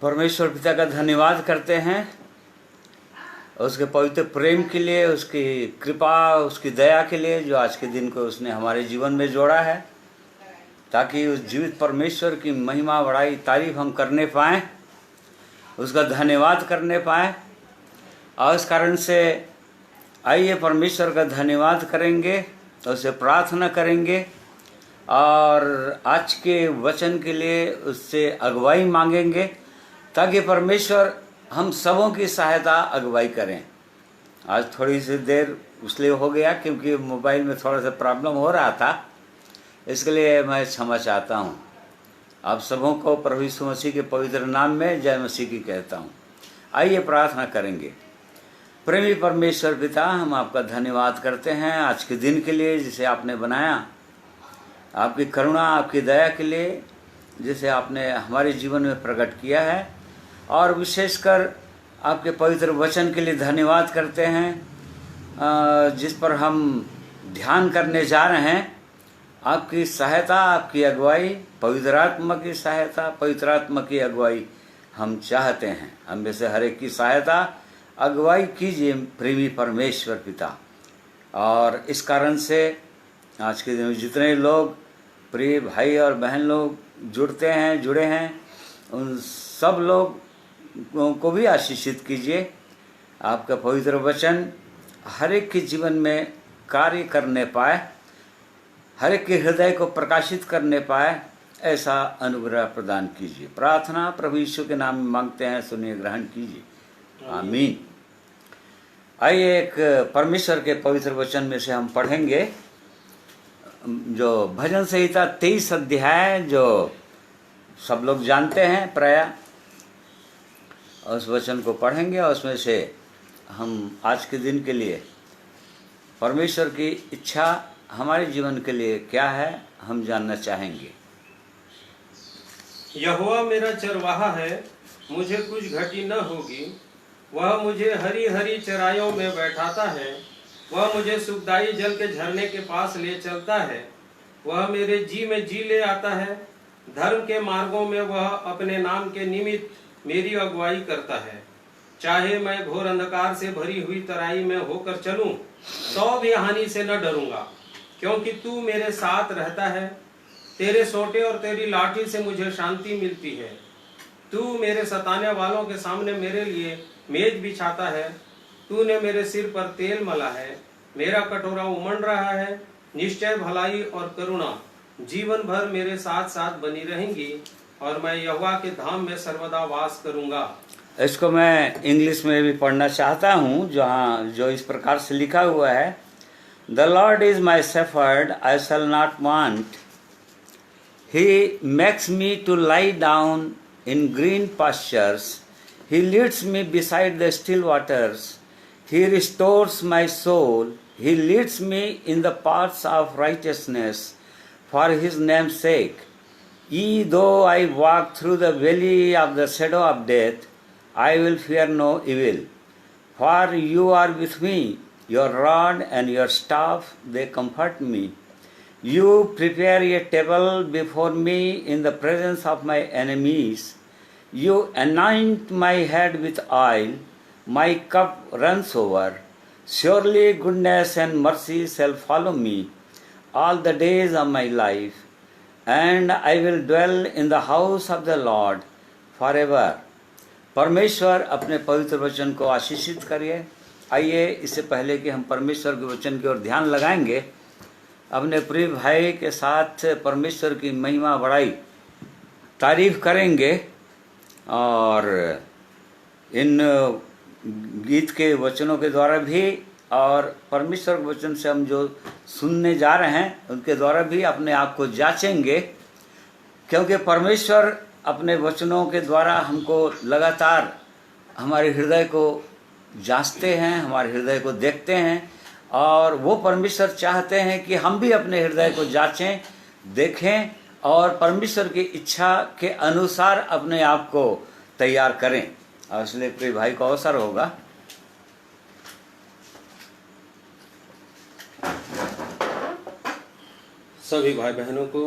परमेश्वर पिता का धन्यवाद करते हैं उसके पवित्र प्रेम के लिए, उसकी कृपा, उसकी दया के लिए जो आज के दिन को उसने हमारे जीवन में जोड़ा है, ताकि उस जीवित परमेश्वर की महिमा, बड़ाई, तारीफ हम करने पाएँ, उसका धन्यवाद करने पाएँ। और इस कारण से आइए परमेश्वर का धन्यवाद करेंगे, उससे प्रार्थना करेंगे और आज के वचन के लिए उससे अगुवाई मांगेंगे, ताकि परमेश्वर हम सबों की सहायता अगुवाई करें। आज थोड़ी सी देर इसलिए हो गया क्योंकि मोबाइल में थोड़ा सा प्रॉब्लम हो रहा था, इसके लिए मैं क्षमा चाहता हूँ। आप सबों को प्रभु यीशु मसीह के पवित्र नाम में जय मसीह की कहता हूँ। आइए प्रार्थना करेंगे। प्रेमी परमेश्वर पिता, हम आपका धन्यवाद करते हैं आज के दिन के लिए जिसे आपने बनाया, आपकी करुणा, आपकी दया के लिए जिसे आपने हमारे जीवन में प्रकट किया है, और विशेषकर आपके पवित्र वचन के लिए धन्यवाद करते हैं जिस पर हम ध्यान करने जा रहे हैं। आपकी सहायता, आपकी अगुवाई, पवित्र आत्मा की सहायता, पवित्र आत्मा की अगुवाई हम चाहते हैं। हम में से हर एक की सहायता, अगुवाई कीजिए प्रेमी परमेश्वर पिता। और इस कारण से आज के दिन में जितने लोग प्रिय भाई और बहन लोग जुड़े हैं, उन सब लोग को भी आशीषित कीजिए। आपका पवित्र वचन हर एक के जीवन में कार्य करने पाए, हर एक के हृदय को प्रकाशित करने पाए, ऐसा अनुग्रह प्रदान कीजिए। प्रार्थना प्रभु यीशु के नाम में मांगते हैं, सुनिए, ग्रहण कीजिए, आमीन। आइए एक परमेश्वर के पवित्र वचन में से हम पढ़ेंगे जो भजन संहिता 23 अध्याय, जो सब लोग जानते हैं प्राय। उस वचन को पढ़ेंगे और उसमें से हम आज के दिन के लिए परमेश्वर की इच्छा हमारे जीवन के लिए क्या है हम जानना चाहेंगे। यहोवा मेरा चरवाहा है, मुझे कुछ घटी न होगी। वह मुझे हरी हरी चराइयों में बैठाता है, वह मुझे सुखदाई जल के झरने के पास ले चलता है। वह मेरे जी में जी ले आता है, धर्म के मार्गों में वह अपने नाम के निमित्त मेरी अगुवाई करता है। चाहे मैं घोर अंधकार से भरी हुई तराई में होकर चलूं, तो भी हानि से न डरूंगा, क्योंकि तू मेरे साथ रहता है। तेरे सोटे और तेरी लाठी से मुझे शांति मिलती है। तू मेरे सताने वालों के सामने मेरे लिए मेज बिछाता है। तूने मेरे सिर पर तेल मला है, मेरा कटोरा उमड़ रहा है। निश्चय भलाई और करुणा जीवन भर मेरे साथ साथ बनी रहेंगी, और मैं यहोवा के धाम में सर्वदा वास करूंगा। इसको मैं इंग्लिश में भी पढ़ना चाहता हूँ, जो इस प्रकार से लिखा हुआ है। The Lord is my shepherd, I shall not want. He makes me to lie down in green pastures. He leads me beside the still waters. He restores my soul. He leads me in the paths of righteousness for his name's sake. Yea, though I walk through the valley of the shadow of death, I will fear no evil. For you are with me, your rod and your staff, they comfort me. You prepare a table before me in the presence of my enemies. You anoint my head with oil, my cup runs over. Surely goodness and mercy shall follow me all the days of my life, and I will dwell in the house of the Lord forever. परमेश्वर अपने पवित्र वचन को आशीषित करिए। आइए, इससे पहले कि हम परमेश्वर के वचन की ओर ध्यान लगाएंगे, अपने प्रिय भाई के साथ परमेश्वर की महिमा, बड़ाई, तारीफ करेंगे। और इन गीत के वचनों के द्वारा भी और परमेश्वर के वचन से हम जो सुनने जा रहे हैं उनके द्वारा भी अपने आप को जांचेंगे, क्योंकि परमेश्वर अपने वचनों के द्वारा हमको लगातार हमारे हृदय को जांचते हैं, हमारे हृदय को देखते हैं। और वो परमेश्वर चाहते हैं कि हम भी अपने हृदय को जांचें, देखें और परमेश्वर की इच्छा के अनुसार अपने आप को तैयार करें। और इसलिए प्रिय भाई को अवसर होगा। सभी भाई बहनों को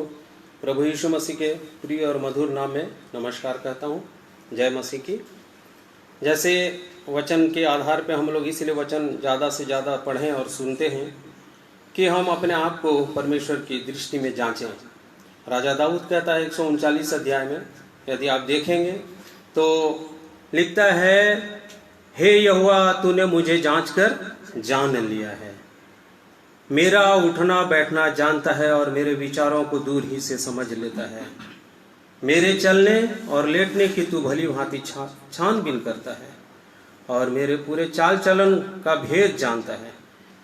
प्रभु यीशु मसीह के प्रिय और मधुर नाम में नमस्कार कहता हूँ। जय मसीह की। जैसे वचन के आधार पे हम लोग इसलिए वचन ज़्यादा से ज़्यादा पढ़ें और सुनते हैं कि हम अपने आप को परमेश्वर की दृष्टि में जांचें। राजा दाऊद कहता है 139 अध्याय में, यदि आप देखेंगे तो लिखता है, हे यहोवा तूने मुझे जांच कर जान लिया है, मेरा उठना बैठना जानता है और मेरे विचारों को दूर ही से समझ लेता है, मेरे चलने और लेटने की तू भली भांति छानबीन करता है और मेरे पूरे चाल चलन का भेद जानता है।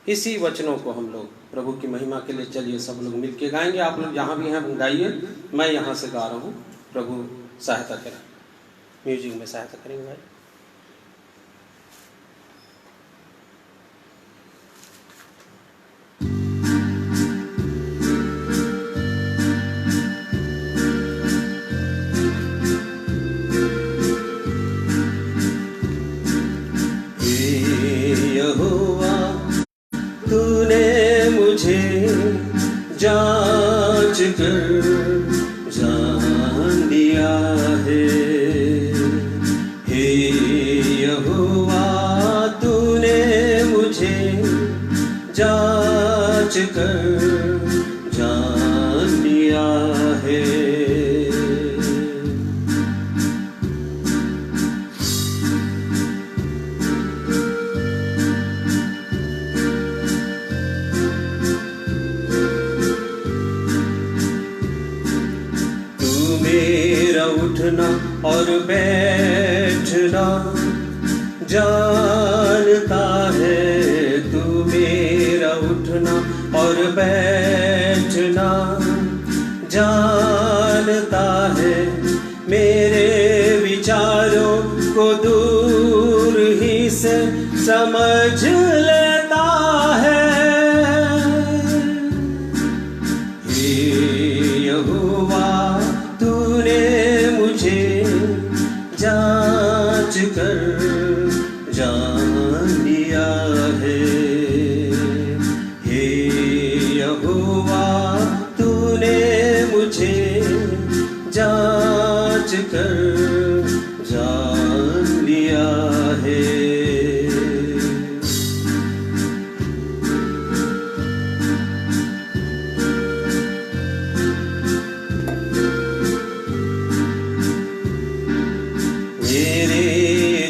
इसी वचनों को हम लोग प्रभु की महिमा के लिए चलिए सब लोग मिलके गाएंगे। आप लोग जहाँ भी हैं गाइए, मैं यहाँ से गा रहा हूँ, प्रभु सहायता करें, म्यूजिक में सहायता करेंगे भाई। जांच कर जान लिया है, हे यहोवा तूने मुझे जांच कर जान लिया है। उठना और बैठना जानता है, तू मेरा उठना और बैठना जानता है, मेरे विचारों को दूर ही से समझ लेता है। हे यहोवा तूने मुझे जांच कर जान लिया है, हे यहोवा तूने मुझे जांच कर जान लिया है।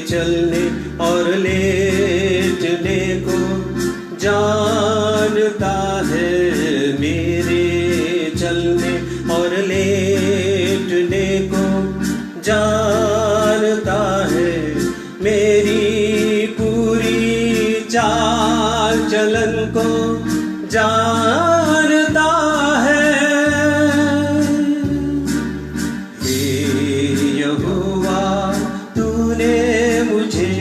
चलने और लेटने को जानता है, मेरे चलने और लेटने को जानता है, मेरी पूरी चाल चलन को जानता है। हे यहोवा तूने मुझे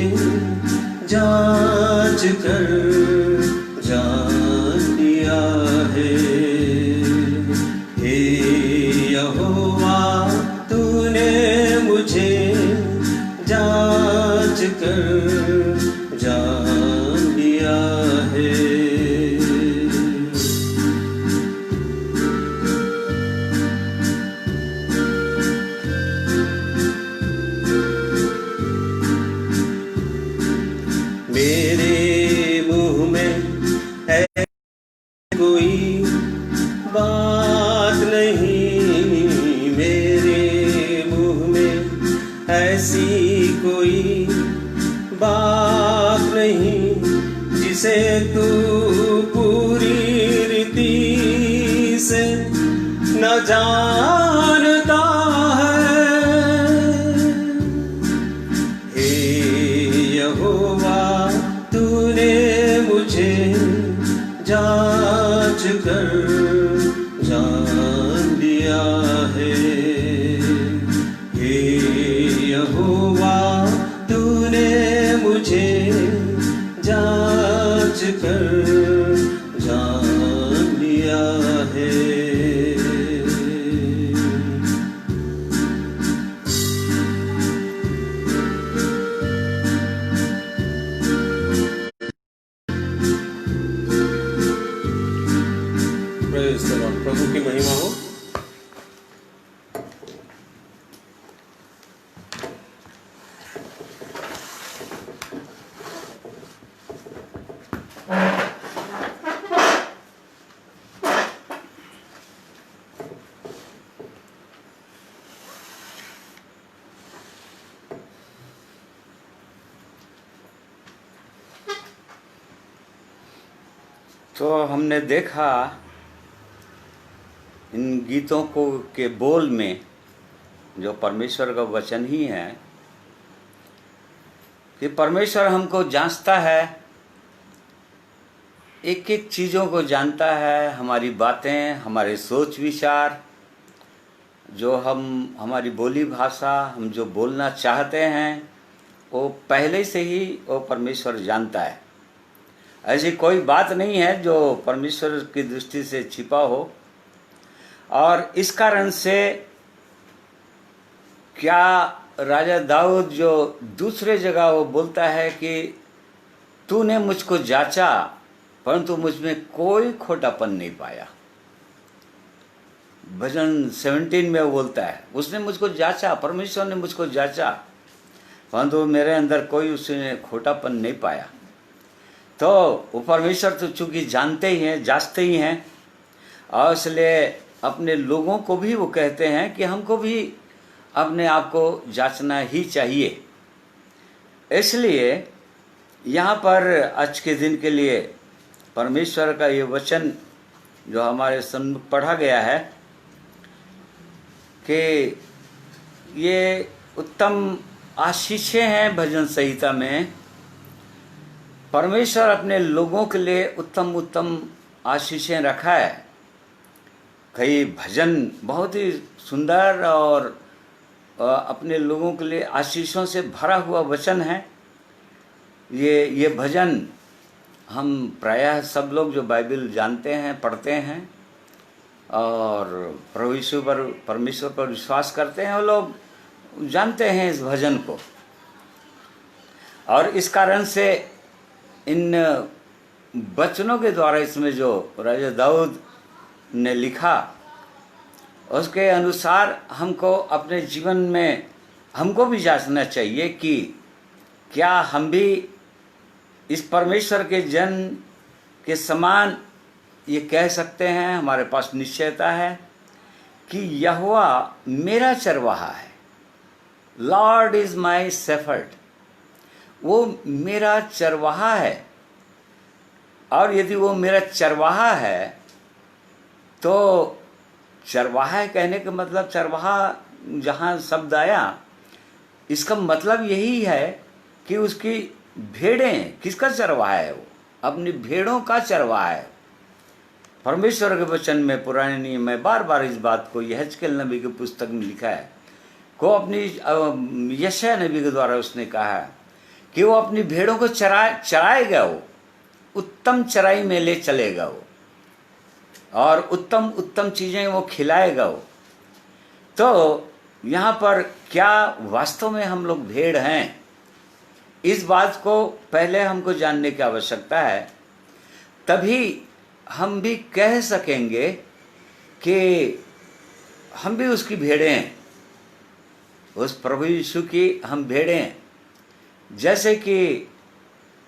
जांच कर जान लिया है, हे यहोवा तूने मुझे जांच कर जान लिया है। मेरे मुंह में है कोई बात नहीं, मेरे मुंह में ऐसी कोई बात नहीं, जिसे तू पूरी रीति से न जानता है। हे यहोवा तूने मुझे जांच कर जान लिया है, हे यहोवा तूने मुझे जांच कर जान लिया है। तो हमने देखा इन गीतों को के बोल में जो परमेश्वर का वचन ही है कि परमेश्वर हमको जांचता है, एक एक चीज़ों को जानता है, हमारी बातें, हमारे सोच विचार, जो हमारी बोली भाषा, हम जो बोलना चाहते हैं वो पहले से ही वो परमेश्वर जानता है। ऐसी कोई बात नहीं है जो परमेश्वर की दृष्टि से छिपा हो। और इस कारण से क्या राजा दाऊद जो दूसरे जगह वो बोलता है कि तूने मुझको जांचा परंतु मुझ में कोई खोटापन नहीं पाया। भजन 17 में वो बोलता है उसने मुझको जांचा, परमेश्वर ने मुझको जांचा परंतु मेरे अंदर कोई उसने खोटापन नहीं पाया। तो वो परमेश्वर तो चूंकि जानते ही हैं, जांचते ही हैं, और इसलिए अपने लोगों को भी वो कहते हैं कि हमको भी अपने आप को जांचना ही चाहिए। इसलिए यहाँ पर आज के दिन के लिए परमेश्वर का ये वचन जो हमारे सम्मुख पढ़ा गया है कि ये उत्तम आशीषें हैं। भजन संहिता में परमेश्वर अपने लोगों के लिए उत्तम उत्तम आशीषें रखा है। कई भजन बहुत ही सुंदर और अपने लोगों के लिए आशीषों से भरा हुआ वचन है। ये भजन हम प्रायः सब लोग जो बाइबल जानते हैं, पढ़ते हैं और प्रभु यीशु पर, परमेश्वर पर विश्वास करते हैं, वो लोग जानते हैं इस भजन को। और इस कारण से इन वचनों के द्वारा इसमें जो राजा दाऊद ने लिखा उसके अनुसार हमको अपने जीवन में हमको भी जांचना चाहिए कि क्या हम भी इस परमेश्वर के जन के समान ये कह सकते हैं, हमारे पास निश्चयता है कि यहोवा मेरा चरवाहा है, लॉर्ड इज माई शेफर्ड, वो मेरा चरवाहा है। और यदि वो मेरा चरवाहा है तो चरवाहा कहने का मतलब, चरवाहा जहाँ शब्द आया इसका मतलब यही है कि उसकी भेड़ें, किसका चरवाहा है? वो अपनी भेड़ों का चरवाहा है। परमेश्वर के वचन में पुराने नियम में बार बार इस बात को यहेजकेल नबी की पुस्तक में लिखा है को अपनी यशायाह नबी के द्वारा उसने कहा है कि वो अपनी भेड़ों को चराएगा, वो उत्तम चराई में ले चलेगा वो, और उत्तम उत्तम चीज़ें वो खिलाएगा वो। तो यहाँ पर क्या वास्तव में हम लोग भेड़ हैं, इस बात को पहले हमको जानने की आवश्यकता है। तभी हम भी कह सकेंगे कि हम भी उसकी भेड़ें हैं, उस प्रभु यीशु की हम भेड़ें हैं। जैसे कि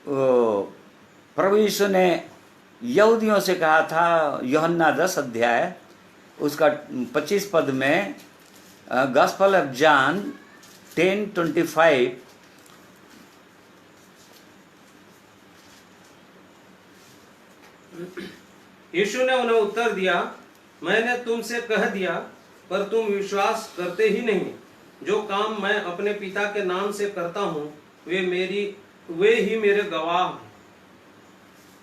प्रभु यीशु ने यहूदियों से कहा था, यूहन्ना 10 अध्याय उसका 25 पद में, गॉस्पेल ऑफ जॉन 10:25, यीशु ने उन्हें उत्तर दिया, मैंने तुमसे कह दिया पर तुम विश्वास करते ही नहीं। जो काम मैं अपने पिता के नाम से करता हूँ वे ही मेरे गवाह हैं।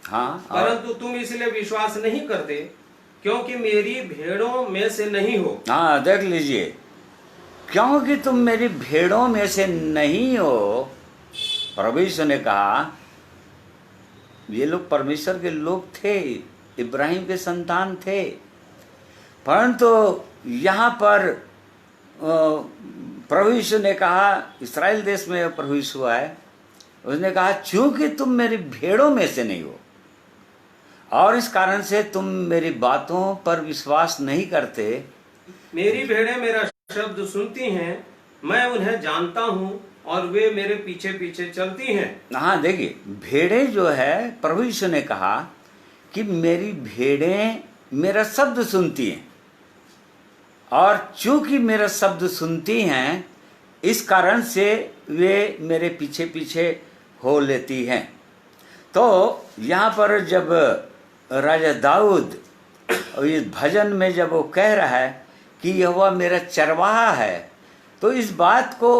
हाँ, परंतु तुम इसलिए विश्वास नहीं करते क्योंकि मेरी भेड़ों में से नहीं हो। हाँ, देख लीजिए, क्योंकि तुम मेरी भेड़ों में से नहीं हो। प्रभु यीशु ने कहा ये लोग परमेश्वर के लोग थे, इब्राहिम के संतान थे, परंतु यहाँ पर प्रभु यीशु ने कहा, इस्राएल देश में प्रभु यीशु आए, उसने कहा चूंकि तुम मेरी भेड़ों में से नहीं हो और इस कारण से तुम मेरी बातों पर विश्वास नहीं करते। मेरी भेड़ें मेरा शब्द सुनती हैं, मैं उन्हें जानता हूँ और वे मेरे पीछे पीछे चलती हैं। हाँ देखिए, भेड़ें जो है, प्रभु यीशु ने कहा कि मेरी भेड़ें मेरा शब्द सुनती हैं, और चूंकि मेरा शब्द सुनती हैं इस कारण से वे मेरे पीछे पीछे हो लेती हैं। तो यहाँ पर जब राजा दाऊद इस भजन में जब वो कह रहा है कि यहोवा मेरा चरवाहा है, तो इस बात को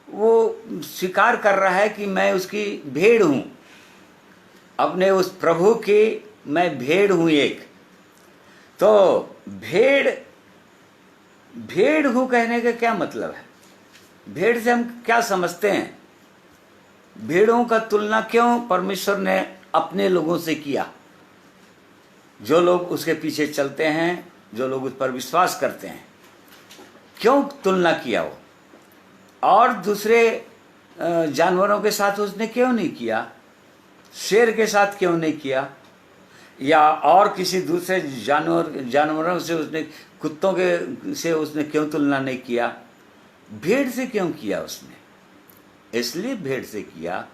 वो स्वीकार कर रहा है कि मैं उसकी भेड़ हूँ, अपने उस प्रभु की मैं भेड़ हूँ एक। तो भेड़ हूँ कहने का क्या मतलब है? भेड़ से हम क्या समझते हैं? भेड़ों का तुलना क्यों परमेश्वर ने अपने लोगों से किया? जो लोग उसके पीछे चलते हैं, जो लोग उस पर विश्वास करते हैं, क्यों तुलना किया वो? और दूसरे जानवरों के साथ उसने क्यों नहीं किया? शेर के साथ क्यों नहीं किया? या और किसी दूसरे जानवरों से उसने, कुत्तों के से उसने क्यों तुलना नहीं किया? भेड़ से क्यों किया उसने? इसलिए भेड़ से किया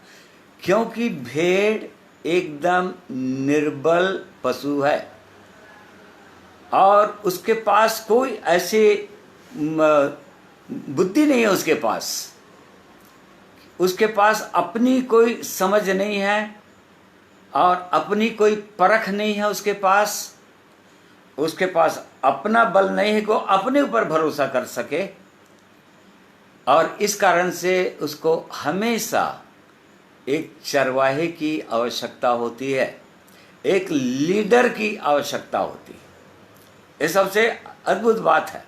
क्योंकि भेड़ एकदम निर्बल पशु है और उसके पास कोई ऐसी बुद्धि नहीं है। उसके पास अपनी कोई समझ नहीं है और अपनी कोई परख नहीं है। उसके पास अपना बल नहीं है को अपने ऊपर भरोसा कर सके, और इस कारण से उसको हमेशा एक चरवाहे की आवश्यकता होती है, एक लीडर की आवश्यकता होती है। ये सबसे अद्भुत बात है।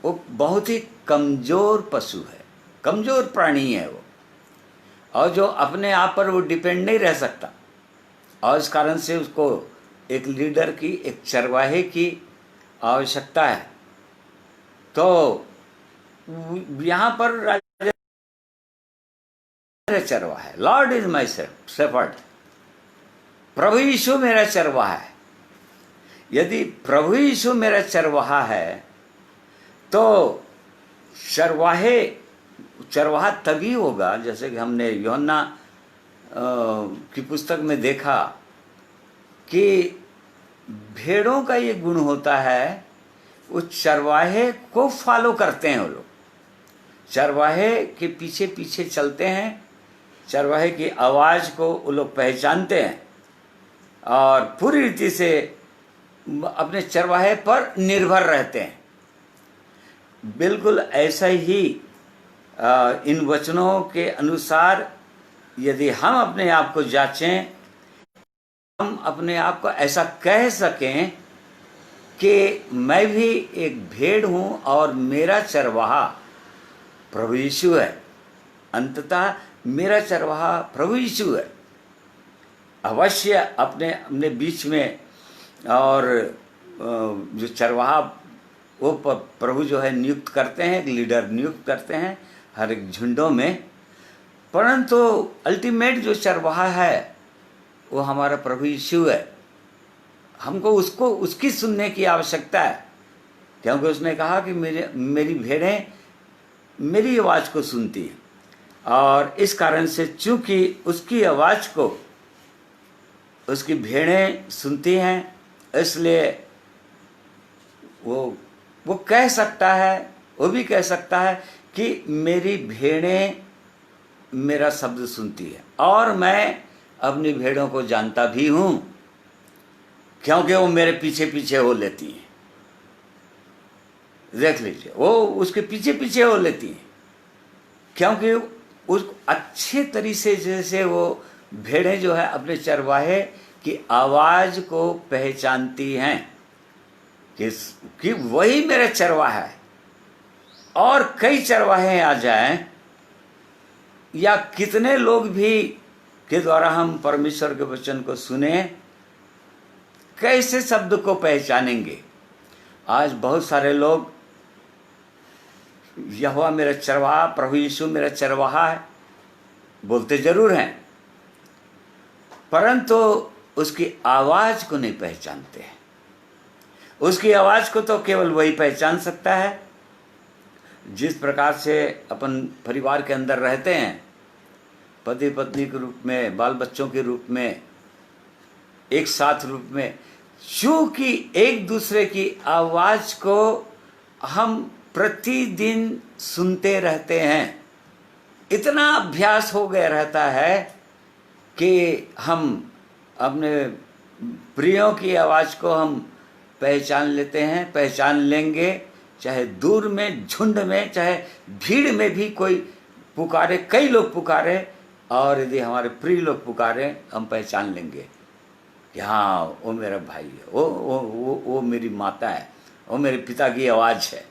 वो बहुत ही कमज़ोर पशु है, कमज़ोर प्राणी है वो, और जो अपने आप पर वो डिपेंड नहीं रह सकता, और इस कारण से उसको एक लीडर की, एक चरवाहे की आवश्यकता है। तो यहाँ पर राजा मेरा चरवाहा है, लॉर्ड इज माई शेफर्ड, प्रभु यीशु मेरा चरवाहा है। यदि प्रभु यीशु मेरा चरवाहा है तो चरवाहा तभी होगा, जैसे कि हमने यूहन्ना की पुस्तक में देखा कि भेड़ों का ये गुण होता है, वो चरवाहे को फॉलो करते हैं। वो लोग चरवाहे के पीछे पीछे चलते हैं, चरवाहे की आवाज़ को वो लोग पहचानते हैं और पूरी रीति से अपने चरवाहे पर निर्भर रहते हैं। बिल्कुल ऐसा ही इन वचनों के अनुसार यदि हम अपने आप को जांचें, हम अपने आप को ऐसा कह सकें कि मैं भी एक भेड़ हूँ और मेरा चरवाहा प्रभु यीशु है। अंततः मेरा चरवाहा प्रभु यीशु है। अवश्य अपने बीच में और जो चरवाहा वो प्रभु जो है नियुक्त करते हैं, एक लीडर नियुक्त करते हैं हर एक झुंडों में, परंतु अल्टीमेट जो चरवाहा है वो हमारा प्रभु यीशु है। हमको उसकी सुनने की आवश्यकता है, क्योंकि उसने कहा कि मेरी भेड़ें मेरी आवाज़ को सुनती हैं, और इस कारण से चूंकि उसकी आवाज़ को उसकी भेड़ें सुनती हैं, इसलिए वो कह सकता है, वो भी कह सकता है कि मेरी भेड़ें मेरा शब्द सुनती है और मैं अपनी भेड़ों को जानता भी हूँ, क्योंकि वो मेरे पीछे पीछे हो लेती हैं। देख लीजिए, वो उसके पीछे पीछे हो लेती हैं, क्योंकि उस अच्छे तरीके से वो भेड़ें जो है अपने चरवाहे की आवाज़ को पहचानती हैं कि वही मेरा चरवाहा है। और कई चरवाहे आ जाएं या कितने लोग भी के द्वारा हम परमेश्वर के वचन को सुने, कैसे शब्द को पहचानेंगे? आज बहुत सारे लोग यहोवा मेरा चरवाहा, प्रभु यीशु मेरा चरवाहा है बोलते जरूर हैं, परंतु उसकी आवाज़ को नहीं पहचानते हैं। उसकी आवाज़ को तो केवल वही पहचान सकता है जिस प्रकार से अपन परिवार के अंदर रहते हैं, पति पत्नी के रूप में, बाल बच्चों के रूप में, एक साथ रूप में, चूंकि एक दूसरे की आवाज को हम प्रतिदिन सुनते रहते हैं, इतना अभ्यास हो गया रहता है कि हम अपने प्रियों की आवाज को हम पहचान लेते हैं, पहचान लेंगे। चाहे दूर में, झुंड में, चाहे भीड़ में भी कोई पुकारे, कई लोग पुकारे, और यदि हमारे प्रिय लोग पुकारे, हम पहचान लेंगे कि हाँ वो मेरा भाई है, वो मेरी माता है, वो मेरे पिता की आवाज़ है,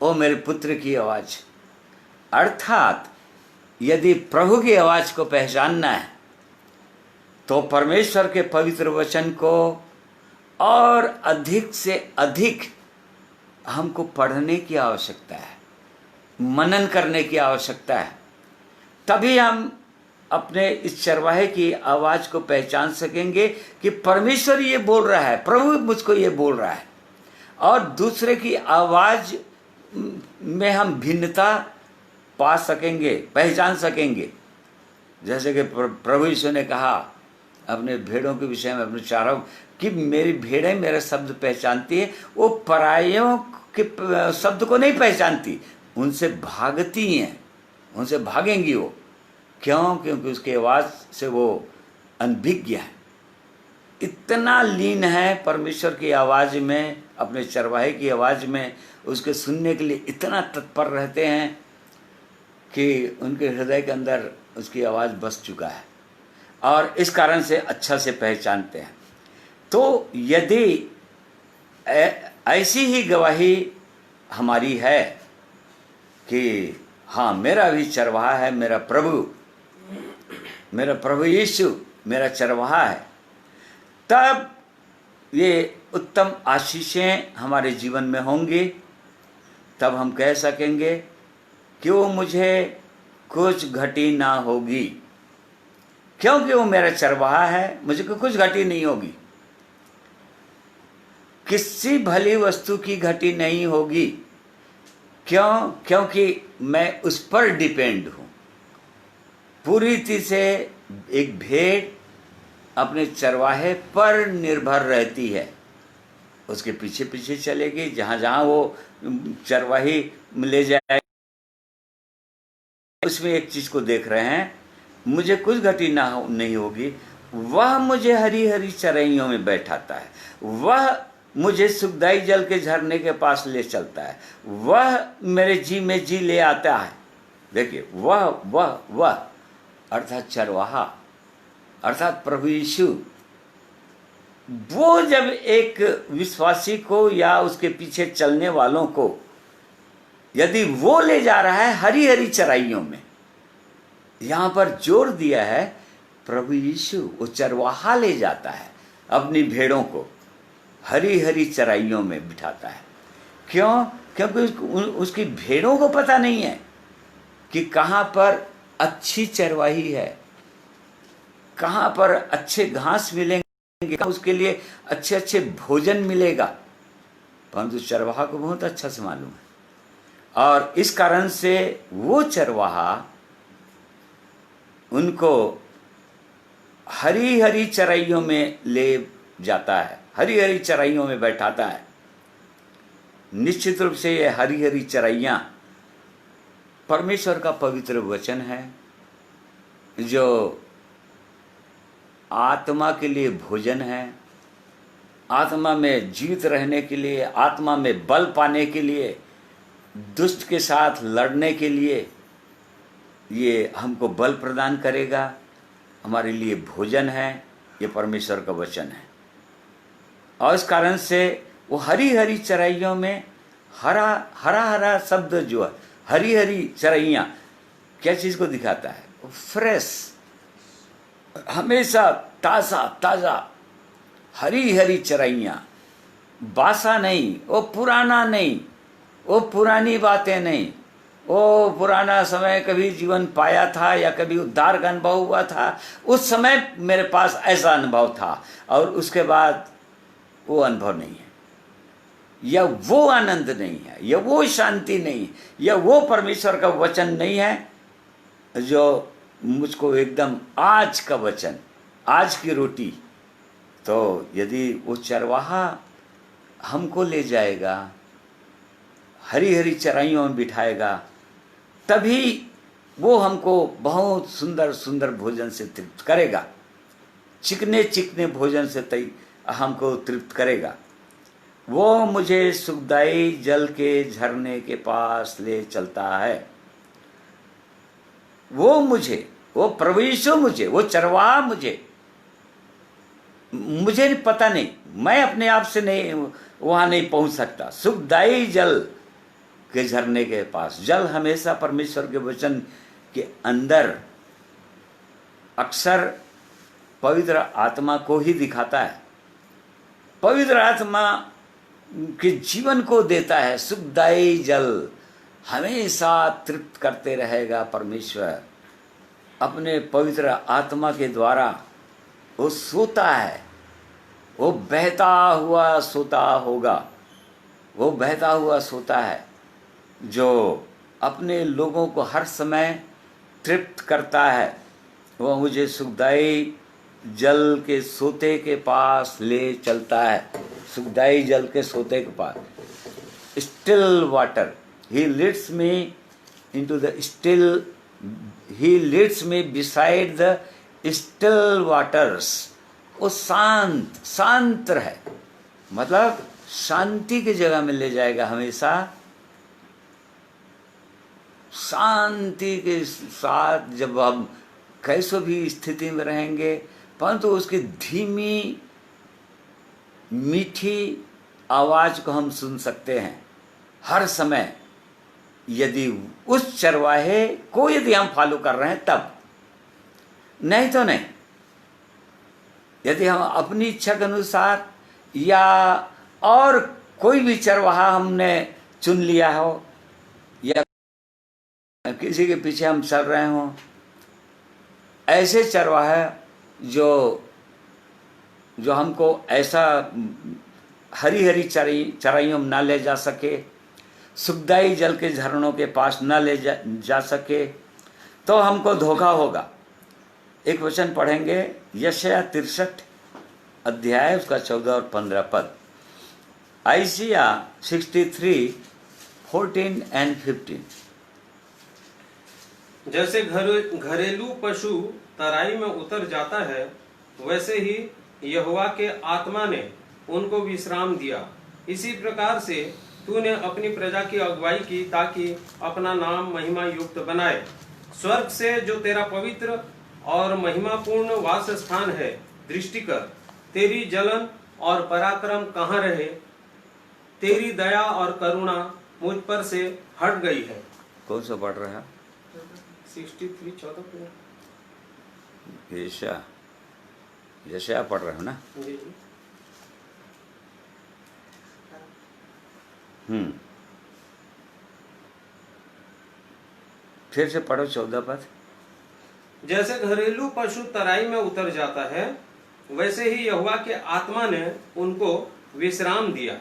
वो मेरे पुत्र की आवाज़। अर्थात यदि प्रभु की आवाज़ को पहचानना है तो परमेश्वर के पवित्र वचन को और अधिक से अधिक हमको पढ़ने की आवश्यकता है, मनन करने की आवश्यकता है। तभी हम अपने इस चरवाहे की आवाज़ को पहचान सकेंगे कि परमेश्वर ये बोल रहा है, प्रभु मुझको ये बोल रहा है। और दूसरे की आवाज़ में हम भिन्नता पा सकेंगे, पहचान सकेंगे। जैसे कि प्रभु यीशु ने कहा अपने भेड़ों के विषय में, अपने चारों, कि मेरी भेड़ें मेरा शब्द पहचानती है, वो परायों के शब्द को नहीं पहचानती, उनसे भागती हैं, उनसे भागेंगी वो। क्यों? क्योंकि उसकी आवाज़ से वो अनभिज्ञ है, इतना लीन है परमेश्वर की आवाज़ में, अपने चरवाहे की आवाज़ में, उसके सुनने के लिए इतना तत्पर रहते हैं कि उनके हृदय के अंदर उसकी आवाज़ बस चुका है, और इस कारण से अच्छा से पहचानते हैं। तो यदि ऐसी ही गवाही हमारी है कि हाँ मेरा भी चरवाहा है, मेरा प्रभु यीशु मेरा चरवाहा है, तब ये उत्तम आशीषें हमारे जीवन में होंगी। तब हम कह सकेंगे कि वो मुझे कुछ घटी ना होगी, क्योंकि वो मेरा चरवाहा है, मुझे कुछ घटी नहीं होगी, किसी भली वस्तु की घटी नहीं होगी। क्यों? क्योंकि मैं उस पर डिपेंड हूँ। पूरी रीति से एक भेड़ अपने चरवाहे पर निर्भर रहती है, उसके पीछे पीछे चलेगी, जहाँ जहाँ वो चरवाही ले जाए। उसमें एक चीज को देख रहे हैं, मुझे कुछ घटी नहीं होगी, वह मुझे हरी हरी चराइयों में बैठाता है, वह मुझे सुखदाई जल के झरने के पास ले चलता है, वह मेरे जी में जी ले आता है। देखिए, वह अर्थात चरवाहा, अर्थात प्रभु यीशु, वो जब एक विश्वासी को या उसके पीछे चलने वालों को यदि वो ले जा रहा है हरी हरी चराइयों में, यहां पर जोर दिया है प्रभु यीशु, वो चरवाहा ले जाता है अपनी भेड़ों को, हरी हरी चराइयों में बिठाता है। क्यों? क्योंकि उसकी भेड़ों को पता नहीं है कि कहाँ पर अच्छी चरवाही है, कहाँ पर अच्छे घास मिलेंगे, उसके लिए अच्छे अच्छे भोजन मिलेगा, परंतु चरवाहा को बहुत अच्छा से मालूम है। और इस कारण से वो चरवाहा उनको हरी हरी चराइयों में ले जाता है, हरी हरी चराइयों में बैठाता है। निश्चित रूप से ये हरी हरी चराइयाँ परमेश्वर का पवित्र वचन है, जो आत्मा के लिए भोजन है, आत्मा में जीवित रहने के लिए, आत्मा में बल पाने के लिए, दुष्ट के साथ लड़ने के लिए ये हमको बल प्रदान करेगा, हमारे लिए भोजन है, ये परमेश्वर का वचन है। और इस कारण से वो हरी हरी चराइयों में, हरा हरा शब्द जो है, हरी हरी चराइयाँ क्या चीज़ को दिखाता है? फ्रेश, हमेशा ताज़ा ताज़ा हरी हरी चराइयाँ, बासा नहीं, वो पुराना नहीं, वो पुरानी बातें नहीं, वो पुराना समय कभी जीवन पाया था या कभी उद्धार का अनुभव हुआ था, उस समय मेरे पास ऐसा अनुभव था और उसके बाद वो अनुभव नहीं है। यह वो आनंद नहीं है, यह वो शांति नहीं है, यह वो परमेश्वर का वचन नहीं है जो मुझको एकदम आज का वचन, आज की रोटी। तो यदि वो चरवाहा हमको ले जाएगा, हरी हरी चराइयों में बिठाएगा, तभी वो हमको बहुत सुंदर सुंदर भोजन से तृप्त करेगा, चिकने चिकने भोजन से हमको तृप्त करेगा। वो मुझे सुखदायी जल के झरने के पास ले चलता है। वो मुझे, वो प्रभु यीशु मुझे, वो चरवाहा मुझे नहीं पता नहीं, मैं अपने आप से नहीं वहां नहीं पहुंच सकता। सुखदायी जल के झरने के पास। जल हमेशा परमेश्वर के वचन के अंदर अक्सर पवित्र आत्मा को ही दिखाता है, पवित्र आत्मा के जीवन को देता है। सुखदायी जल हमेशा तृप्त करते रहेगा परमेश्वर अपने पवित्र आत्मा के द्वारा। वो सोता है, वो बहता हुआ सोता होगा, वो बहता हुआ सोता है जो अपने लोगों को हर समय तृप्त करता है। वो मुझे सुखदायी जल के सोते के पास ले चलता है, सुखदायी जल के सोते के पास। Still water, he leads me into the still, he leads me beside the still waters. वो शांत है, मतलब शांति की जगह में ले जाएगा हमेशा, शांति के साथ। जब हम कैसो भी स्थिति में रहेंगे, परंतु उसकी धीमी मीठी आवाज को हम सुन सकते हैं हर समय, यदि उस चरवाहे को यदि हम फॉलो कर रहे हैं तब। नहीं तो नहीं। यदि हम अपनी इच्छा के अनुसार या और कोई भी चरवाहा हमने चुन लिया हो, या किसी के पीछे हम चल रहे हों, ऐसे चरवाहे जो हमको ऐसा हरी हरी चराइयों में ना ले जा सके, सुखदायी जल के झरनों के पास न ले जा सके, तो हमको धोखा होगा। एक वचन पढ़ेंगे, यशायाह 63 अध्याय उसका 14 और 15 पद। Isaiah 63 14 and 15। जैसे घरेलू पशु तराई में उतर जाता है, वैसे ही यहोवा के आत्मा ने उनको विश्राम दिया। इसी प्रकार से तूने अपनी प्रजा की अगुवाई की, ताकि अपना नाम महिमा युक्त बनाए। स्वर्ग से जो तेरा पवित्र और महिमापूर्ण वास स्थान है दृष्टि कर। तेरी जलन और पराक्रम कहाँ रहे? तेरी दया और करुणा मुझ पर से हट गई है। कौन सा पढ़ रहा है? 63:14। यशायाह पढ़ रहे हो ना? जी। फिर से पढ़ो 14 पद। जैसे घरेलू पशु तराई में उतर जाता है, वैसे ही यहोवा के आत्मा ने उनको विश्राम दिया।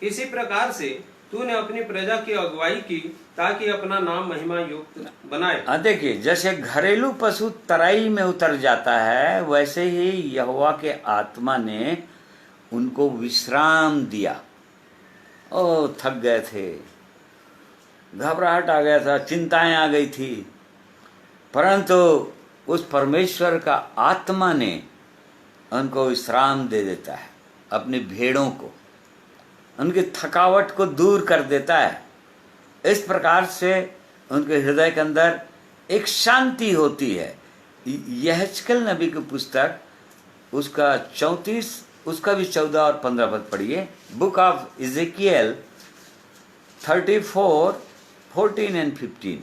इसी प्रकार से तूने अपनी प्रजा की अगुवाई की, ताकि अपना नाम महिमा युक्त बनाए। देखिए, जैसे घरेलू पशु तराई में उतर जाता है, वैसे ही यहोवा के आत्मा ने उनको विश्राम दिया। ओ, थक गए थे, घबराहट आ गया था, चिंताएं आ गई थी, परंतु उस परमेश्वर का आत्मा ने उनको विश्राम दे देता है। अपनी भेड़ों को, उनकी थकावट को दूर कर देता है। इस प्रकार से उनके हृदय के अंदर एक शांति होती है। यहेजकेल नबी की पुस्तक उसका 34, उसका भी 14 और 15 पद पढ़िए। Book of इज़ेकियल 34 14 and 15।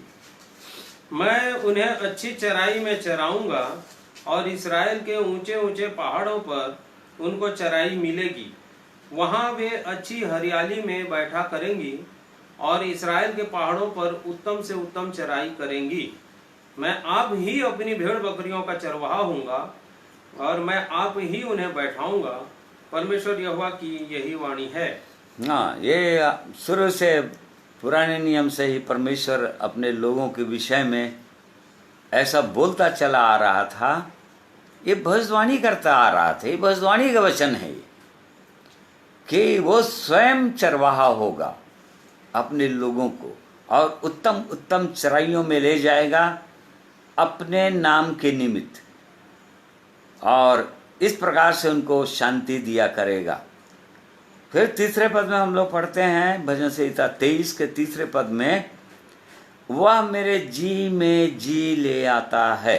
मैं उन्हें अच्छी चराई में चराऊंगा, और इस्राएल के ऊंचे ऊंचे पहाड़ों पर उनको चराई मिलेगी। वहां वे अच्छी हरियाली में बैठा करेंगी, और इस्राएल के पहाड़ों पर उत्तम से उत्तम चराई करेंगी। मैं आप ही अपनी भेड़ बकरियों का चरवाहा हूँगा, और मैं आप ही उन्हें बैठाऊंगा। परमेश्वर यहोवा की यही वाणी है। हाँ, ये शुरू से पुराने नियम से ही परमेश्वर अपने लोगों के विषय में ऐसा बोलता चला आ रहा था। ये भविष्यवाणी करता आ रहा था, ये भविष्यवाणी का वचन है कि वो स्वयं चरवाहा होगा अपने लोगों को और उत्तम उत्तम चराइयों में ले जाएगा अपने नाम के निमित्त, और इस प्रकार से उनको शांति दिया करेगा। फिर तीसरे पद में हम लोग पढ़ते हैं भजन संहिता 23 के तीसरे पद में, वह मेरे जी में जी ले आता है।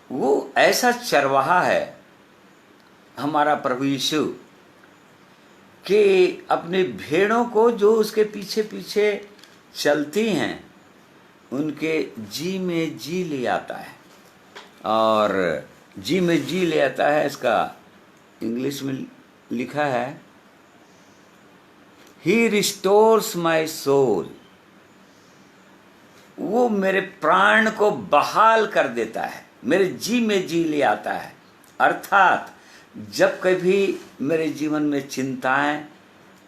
वो ऐसा चरवाहा है हमारा प्रभु यीशु कि अपने भेड़ों को जो उसके पीछे पीछे चलती हैं उनके जी में जी ले आता है। और जी में जी ले आता है, इसका इंग्लिश में लिखा है, ही रिस्टोर्स माई सोल। वो मेरे प्राण को बहाल कर देता है, मेरे जी में जी ले आता है। अर्थात जब कभी मेरे जीवन में चिंताएं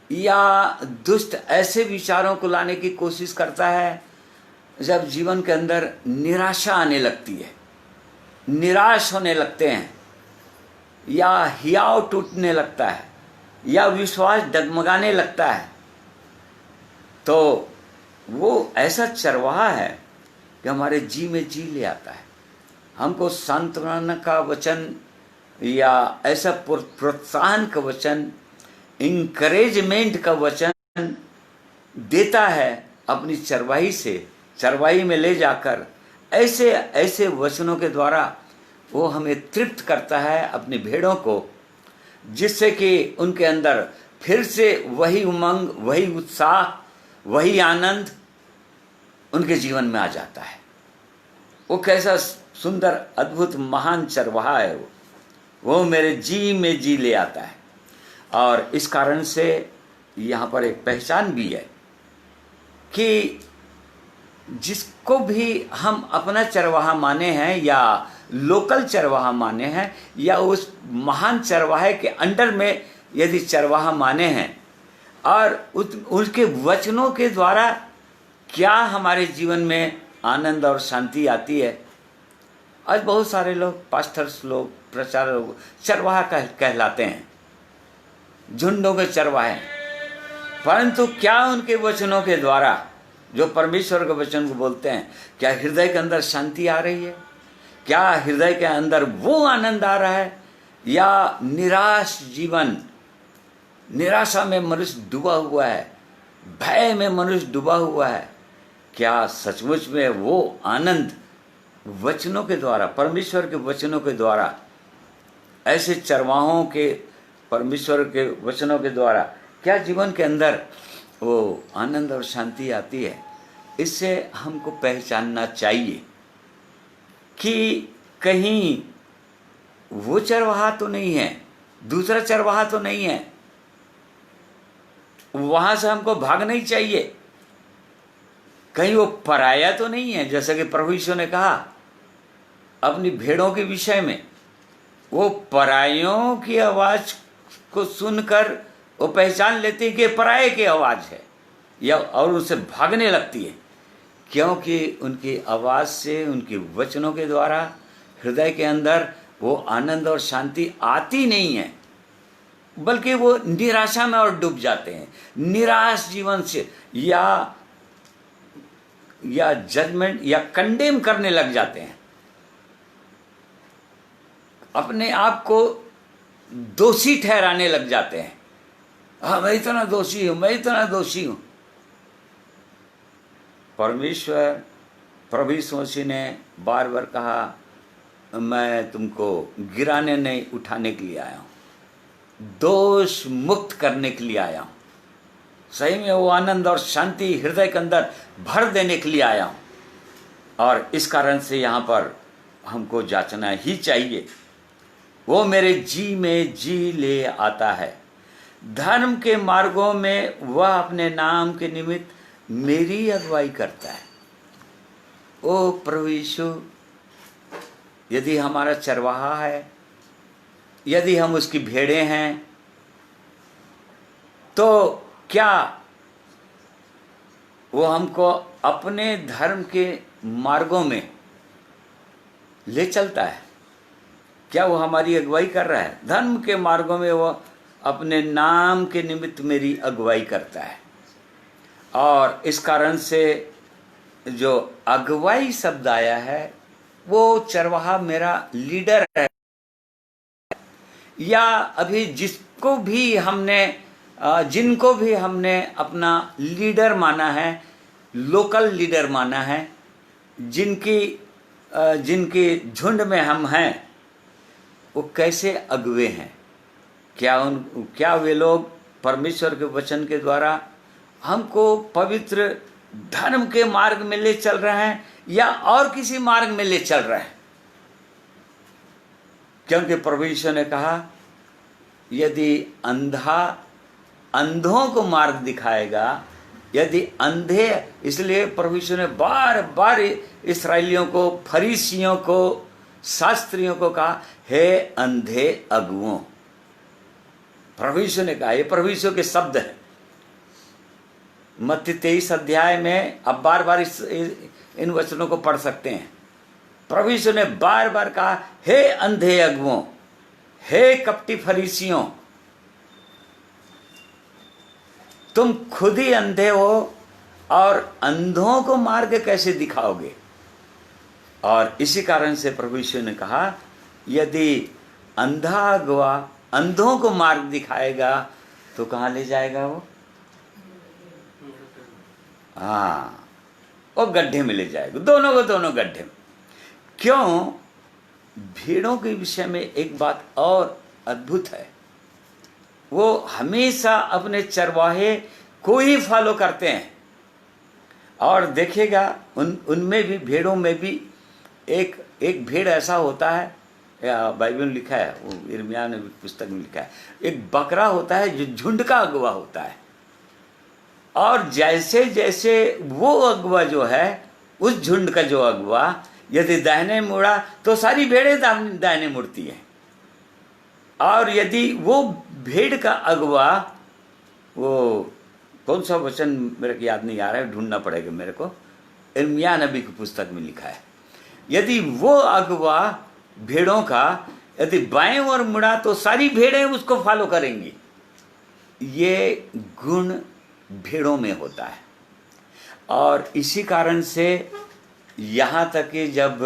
या दुष्ट ऐसे विचारों को लाने की कोशिश करता है, जब जीवन के अंदर निराशा आने लगती है, निराश होने लगते हैं, या हियाव टूटने लगता है, या विश्वास डगमगाने लगता है, तो वो ऐसा चरवाहा है कि हमारे जी में जी ले आता है। हमको सांत्वना का वचन या ऐसा प्रोत्साहन का वचन, इंकरेजमेंट का वचन देता है अपनी चरवाही से, चरवाही में ले जाकर ऐसे ऐसे वचनों के द्वारा वो हमें तृप्त करता है अपनी भेड़ों को, जिससे कि उनके अंदर फिर से वही उमंग, वही उत्साह, वही आनंद उनके जीवन में आ जाता है। वो कैसा सुंदर अद्भुत महान चरवाहा है वो मेरे जी में जी ले आता है। और इस कारण से यहाँ पर एक पहचान भी है कि जिसको भी हम अपना चरवाहा माने हैं या लोकल चरवाहा माने हैं या उस महान चरवाहे के अंडर में यदि चरवाहा माने हैं और उसके वचनों के द्वारा क्या हमारे जीवन में आनंद और शांति आती है। आज बहुत सारे लोग, पास्टर्स लोग, प्रचारक लोग चरवाहा कहलाते हैं, झुंडों के चरवाहे, परंतु क्या उनके वचनों के द्वारा जो परमेश्वर के वचन को बोलते हैं, क्या हृदय के अंदर शांति आ रही है? क्या हृदय के अंदर वो आनंद आ रहा है? या निराश जीवन, निराशा में मनुष्य डूबा हुआ है, भय में मनुष्य डूबा हुआ है, क्या सचमुच में वो आनंद वचनों के द्वारा, परमेश्वर के वचनों के द्वारा, ऐसे चरवाहों के परमेश्वर के वचनों के द्वारा क्या जीवन के अंदर वो आनंद और शांति आती है? इससे हमको पहचानना चाहिए कि कहीं वो चरवाहा तो नहीं है, दूसरा चरवाहा तो नहीं है, वहां से हमको भाग नहीं चाहिए। कहीं वो पराया तो नहीं है, जैसा कि प्रभु यीशु ने कहा अपनी भेड़ों के विषय में, वो परायों की आवाज को सुनकर वो पहचान लेती है कि पराये की आवाज है, या और उनसे भागने लगती है, क्योंकि उनकी आवाज से, उनके वचनों के द्वारा हृदय के अंदर वो आनंद और शांति आती नहीं है, बल्कि वो निराशा में और डूब जाते हैं, निराश जीवन से या जजमेंट या कंडेम करने लग जाते हैं, अपने आप को दोषी ठहराने लग जाते हैं। हाँ, मैं इतना दोषी हूं, मैं इतना दोषी हूं। परमेश्वर प्रभु यीशु मसीह ने बार बार कहा, मैं तुमको गिराने नहीं, उठाने के लिए आया हूं, दोष मुक्त करने के लिए आया हूं, सही में वो आनंद और शांति हृदय के अंदर भर देने के लिए आया हूं। और इस कारण से यहाँ पर हमको जांचना ही चाहिए, वो मेरे जी में जी ले आता है, धर्म के मार्गों में वह अपने नाम के निमित्त मेरी अगुवाई करता है। ओ प्रभु यीशु, यदि हमारा चरवाहा है यदि हम उसकी भेड़ें हैं तो क्या वो हमको अपने धर्म के मार्गों में ले चलता है? क्या वो हमारी अगुवाई कर रहा है? धर्म के मार्गों में वो अपने नाम के निमित्त मेरी अगुवाई करता है। और इस कारण से जो अगुवाई शब्द आया है वो चरवाहा मेरा लीडर है, या अभी जिनको भी हमने अपना लीडर माना है, लोकल लीडर माना है, जिनकी झुंड में हम हैं, वो कैसे अगुवे हैं? क्या वे लोग परमेश्वर के वचन के द्वारा हमको पवित्र धर्म के मार्ग में ले चल रहे हैं या और किसी मार्ग में ले चल रहे हैं? क्योंकि प्रभु यीशु ने कहा, यदि अंधा अंधों को मार्ग दिखाएगा, यदि अंधे, इसलिए प्रभु यीशु ने बार बार इस्राएलियों को, फरीसियों को, शास्त्रियों को कहा, हे अंधे अगुओं। प्रभु यीशु ने कहा, ये प्रभु यीशु के शब्द हैं। मत्ती 23 अध्याय में अब बार बार इन वचनों को पढ़ सकते हैं। प्रभु यीशु ने बार बार कहा, हे अंधे अगुओं, हे कपटी फरीसियों, तुम खुद ही अंधे हो और अंधों को मार्ग कैसे दिखाओगे? और इसी कारण से प्रभु यीशु ने कहा, यदि अंधा अगुआ अंधों को मार्ग दिखाएगा तो कहाँ ले जाएगा वो? हाँ, वो गड्ढे में ले जाएगा, दोनों को दोनों गड्ढे में। क्यों? भेड़ों के विषय में एक बात और अद्भुत है, वो हमेशा अपने चरवाहे को ही फॉलो करते हैं। और देखिएगा उनमें भी, भेड़ों में भी एक भेड़ ऐसा होता है, या बाइबल में लिखा है, वो यिर्मयाह ने पुस्तक में लिखा है, एक बकरा होता है जो झुंड का अगुवा होता है। और जैसे जैसे वो अगुवा जो है, उस झुंड का जो अगुवा यदि दाहिने मुड़ा तो सारी भेड़ें दाहिने मुड़ती हैं। और यदि वो भेड़ का अगुवा, वो कौन सा वचन मेरे को याद नहीं आ रहा है, ढूंढना पड़ेगा मेरे को, यिर्मयाह नबी की पुस्तक में लिखा है, यदि वो अगुवा भेड़ों का यदि बाएं ओर मुड़ा तो सारी भेड़ें उसको फॉलो करेंगी। ये गुण भेड़ों में होता है। और इसी कारण से यहाँ तक कि जब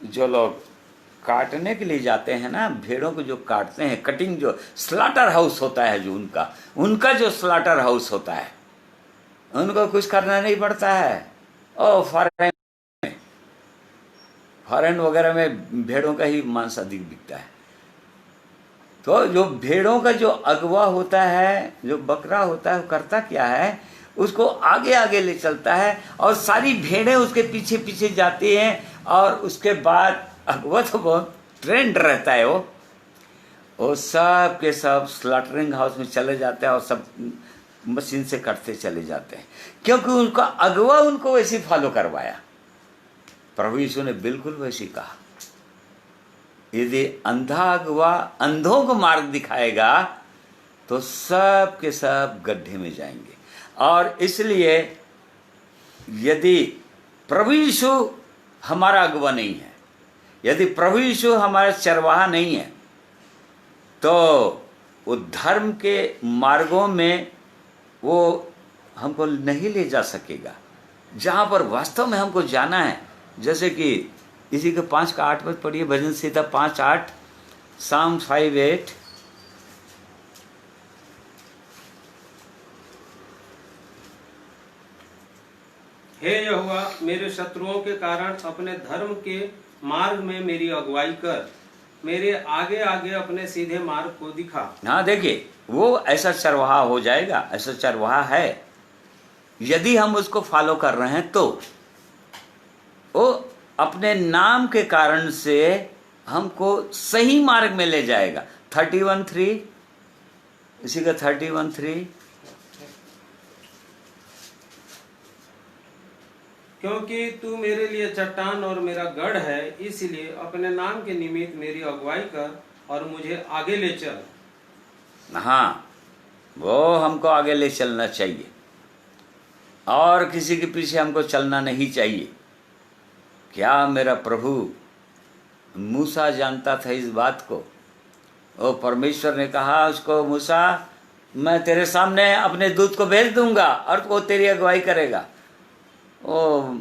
जो लोग काटने के लिए जाते हैं ना, भेड़ों को जो काटते हैं, कटिंग, जो स्लॉटर हाउस होता है, जो उनका जो स्लॉटर हाउस होता है, उनको कुछ करना नहीं पड़ता है। और फॉरेन वगैरह में भेड़ों का ही मांस अधिक बिकता है। तो जो भेड़ों का जो अगुवा होता है, जो बकरा होता है, वो करता क्या है, उसको आगे आगे ले चलता है और सारी भेड़ें उसके पीछे पीछे जाती हैं। और उसके बाद अगुवा तो बहुत ट्रेंड रहता है, वो सब के सब स्लॉटरिंग हाउस में चले जाते हैं और सब मशीन से कटते चले जाते हैं, क्योंकि उनका अगुवा उनको वैसे फॉलो करवाया। प्रभु यीशु ने बिल्कुल वैसे कहा, यदि अंधा अगुआ अंधों को मार्ग दिखाएगा तो सब के सब गड्ढे में जाएंगे। और इसलिए यदि प्रभु यीशु हमारा अगुवा नहीं है, यदि प्रभु यीशु हमारा चरवाहा नहीं है, तो वो धर्म के मार्गों में वो हमको नहीं ले जा सकेगा, जहाँ पर वास्तव में हमको जाना है। जैसे कि इसी के 5 का 8 पद पढ़िए, भजन संहिता 5:8, साम 5:8। हे यहोवा, मेरे शत्रुओं के कारण अपने धर्म के मार्ग में मेरी अगुवाई कर, मेरे आगे आगे अपने सीधे मार्ग को दिखा। हाँ, देखिए, वो ऐसा चरवाहा हो जाएगा, ऐसा चरवाहा है। यदि हम उसको फॉलो कर रहे हैं तो वो अपने नाम के कारण से हमको सही मार्ग में ले जाएगा। 31:3, इसी का 31:3, क्योंकि तू मेरे लिए चट्टान और मेरा गढ़ है, इसलिए अपने नाम के निमित्त मेरी अगुवाई कर, और मुझे आगे ले चल। हाँ, वो हमको आगे ले चलना चाहिए और किसी के पीछे हमको चलना नहीं चाहिए। क्या मेरा प्रभु मूसा जानता था इस बात को? वो परमेश्वर ने कहा उसको, मूसा मैं तेरे सामने अपने दूत को भेज दूंगा और वो तेरी अगुवाई करेगा। वो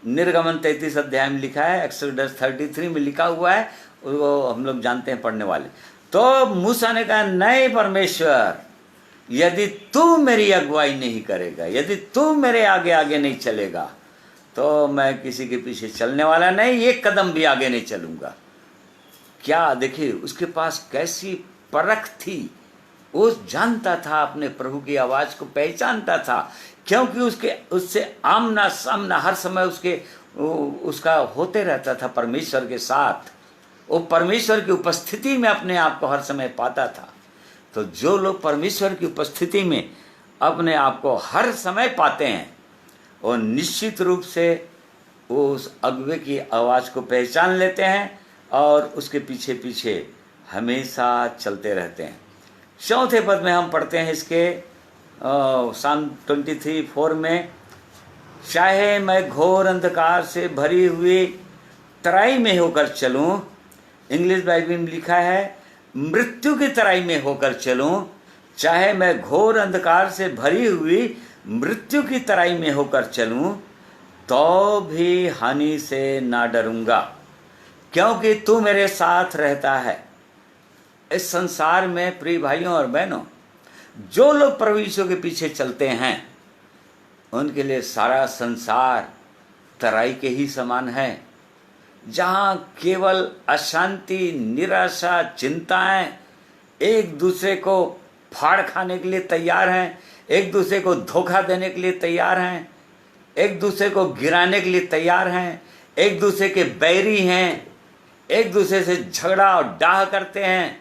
निर्गमन 33 अध्याय में लिखा है, एक्सोडस 33 में लिखा हुआ है, वो हम लोग जानते हैं पढ़ने वाले। तो मूसा ने कहा, नहीं परमेश्वर, यदि तू मेरी अगुवाई नहीं करेगा, यदि तू मेरे आगे आगे नहीं चलेगा, तो मैं किसी के पीछे चलने वाला नहीं, एक कदम भी आगे नहीं चलूंगा। क्या देखिए उसके पास कैसी परख थी। वो जानता था, अपने प्रभु की आवाज को पहचानता था, क्योंकि उससे आमना सामना हर समय उसका होते रहता था परमेश्वर के साथ। वो परमेश्वर की उपस्थिति में अपने आप को हर समय पाता था। तो जो लोग परमेश्वर की उपस्थिति में अपने आप को हर समय पाते हैं, वो निश्चित रूप से वो उस अगुवे की आवाज़ को पहचान लेते हैं और उसके पीछे पीछे हमेशा चलते रहते हैं। चौथे पद में हम पढ़ते हैं इसके Psalm 23:4 में, चाहे मैं घोर अंधकार से भरी हुई तराई में होकर चलूं, इंग्लिश बाइबल में लिखा है मृत्यु की तराई में होकर चलूं, चाहे मैं घोर अंधकार से भरी हुई मृत्यु की तराई में होकर चलूं, तो भी हानि से ना डरूंगा, क्योंकि तू मेरे साथ रहता है। इस संसार में प्रिय भाइयों और बहनों, जो लोग प्रभु यीशु के पीछे चलते हैं, उनके लिए सारा संसार तराई के ही समान है, जहाँ केवल अशांति, निराशा, चिंताएं, एक दूसरे को फाड़ खाने के लिए तैयार हैं, एक दूसरे को धोखा देने के लिए तैयार हैं, एक दूसरे को गिराने के लिए तैयार हैं, एक दूसरे के बैरी हैं, एक दूसरे से झगड़ा और डाह करते हैं,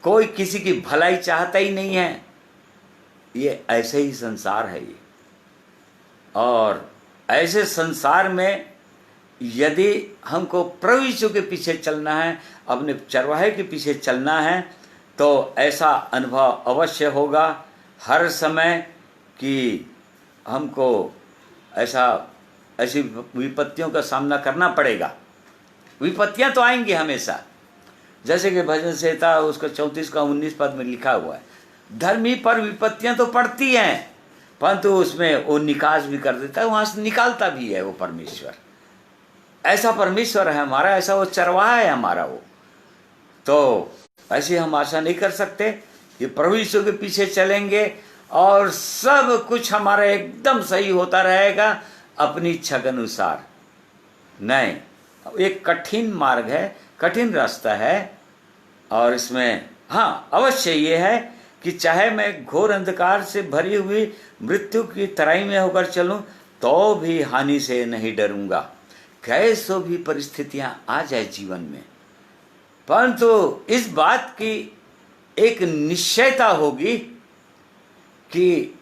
कोई किसी की भलाई चाहता ही नहीं है। ये ऐसे ही संसार है ये। और ऐसे संसार में यदि हमको प्रभु यीशु के पीछे चलना है, अपने चरवाहे के पीछे चलना है, तो ऐसा अनुभव अवश्य होगा हर समय कि हमको ऐसी विपत्तियों का सामना करना पड़ेगा। विपत्तियां तो आएंगी हमेशा, जैसे कि भजन संहिता उसका 34 का 19 पद में लिखा हुआ है, धर्मी पर विपत्तियां तो पड़ती हैं, परंतु उसमें वो निकास भी कर देता है, वहां से निकालता भी है वो परमेश्वर। ऐसा परमेश्वर है हमारा, ऐसा वो चरवाहा है हमारा वो। तो ऐसे हम आशा नहीं कर सकते कि प्रभु यीशु के पीछे चलेंगे और सब कुछ हमारा एकदम सही होता रहेगा अपनी इच्छा के अनुसार। नहीं, एक कठिन मार्ग है, कठिन रास्ता है। और इसमें हाँ अवश्य ये है कि चाहे मैं घोर अंधकार से भरी हुई मृत्यु की तराई में होकर चलूं, तो भी हानि से नहीं डरूंगा। कैसो भी परिस्थितियां आ जाए जीवन में, परंतु इस बात की एक निश्चयता होगी कि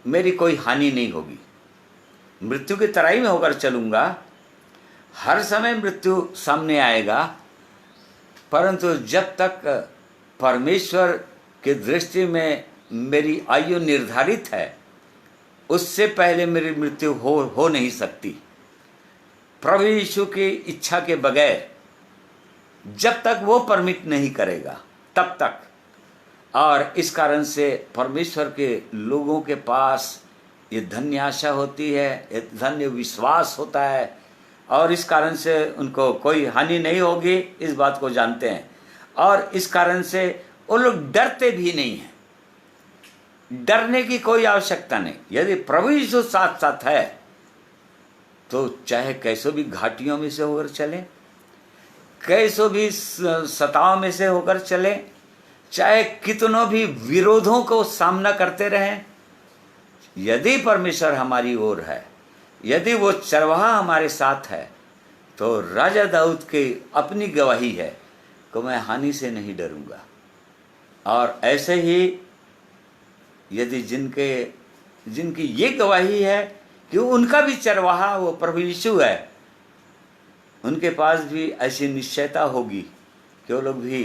मेरी कोई हानि नहीं होगी। मृत्यु की तराई में होकर चलूंगा, हर समय मृत्यु सामने आएगा, परंतु जब तक परमेश्वर की दृष्टि में मेरी आयु निर्धारित है, उससे पहले मेरी मृत्यु हो नहीं सकती। प्रभु यीशु की इच्छा के बगैर जब तक वो परमिट नहीं करेगा तब तक। और इस कारण से परमेश्वर के लोगों के पास ये धन्य आशा होती है, ये धन्य विश्वास होता है, और इस कारण से उनको कोई हानि नहीं होगी, इस बात को जानते हैं। और इस कारण से वो लोग डरते भी नहीं हैं। डरने की कोई आवश्यकता नहीं। यदि प्रभु यीशु साथ साथ है, तो चाहे कैसो भी घाटियों में से होकर चले, कैसो भी सताव में से होकर चले, चाहे कितनों भी विरोधों को सामना करते रहें, यदि परमेश्वर हमारी ओर है, यदि वो चरवाहा हमारे साथ है, तो राजा दाऊद की अपनी गवाही है कि मैं हानि से नहीं डरूंगा। और ऐसे ही यदि जिनकी ये गवाही है कि उनका भी चरवाहा वो प्रभु यीशु है, उनके पास भी ऐसी निश्चयता होगी कि वो लोग भी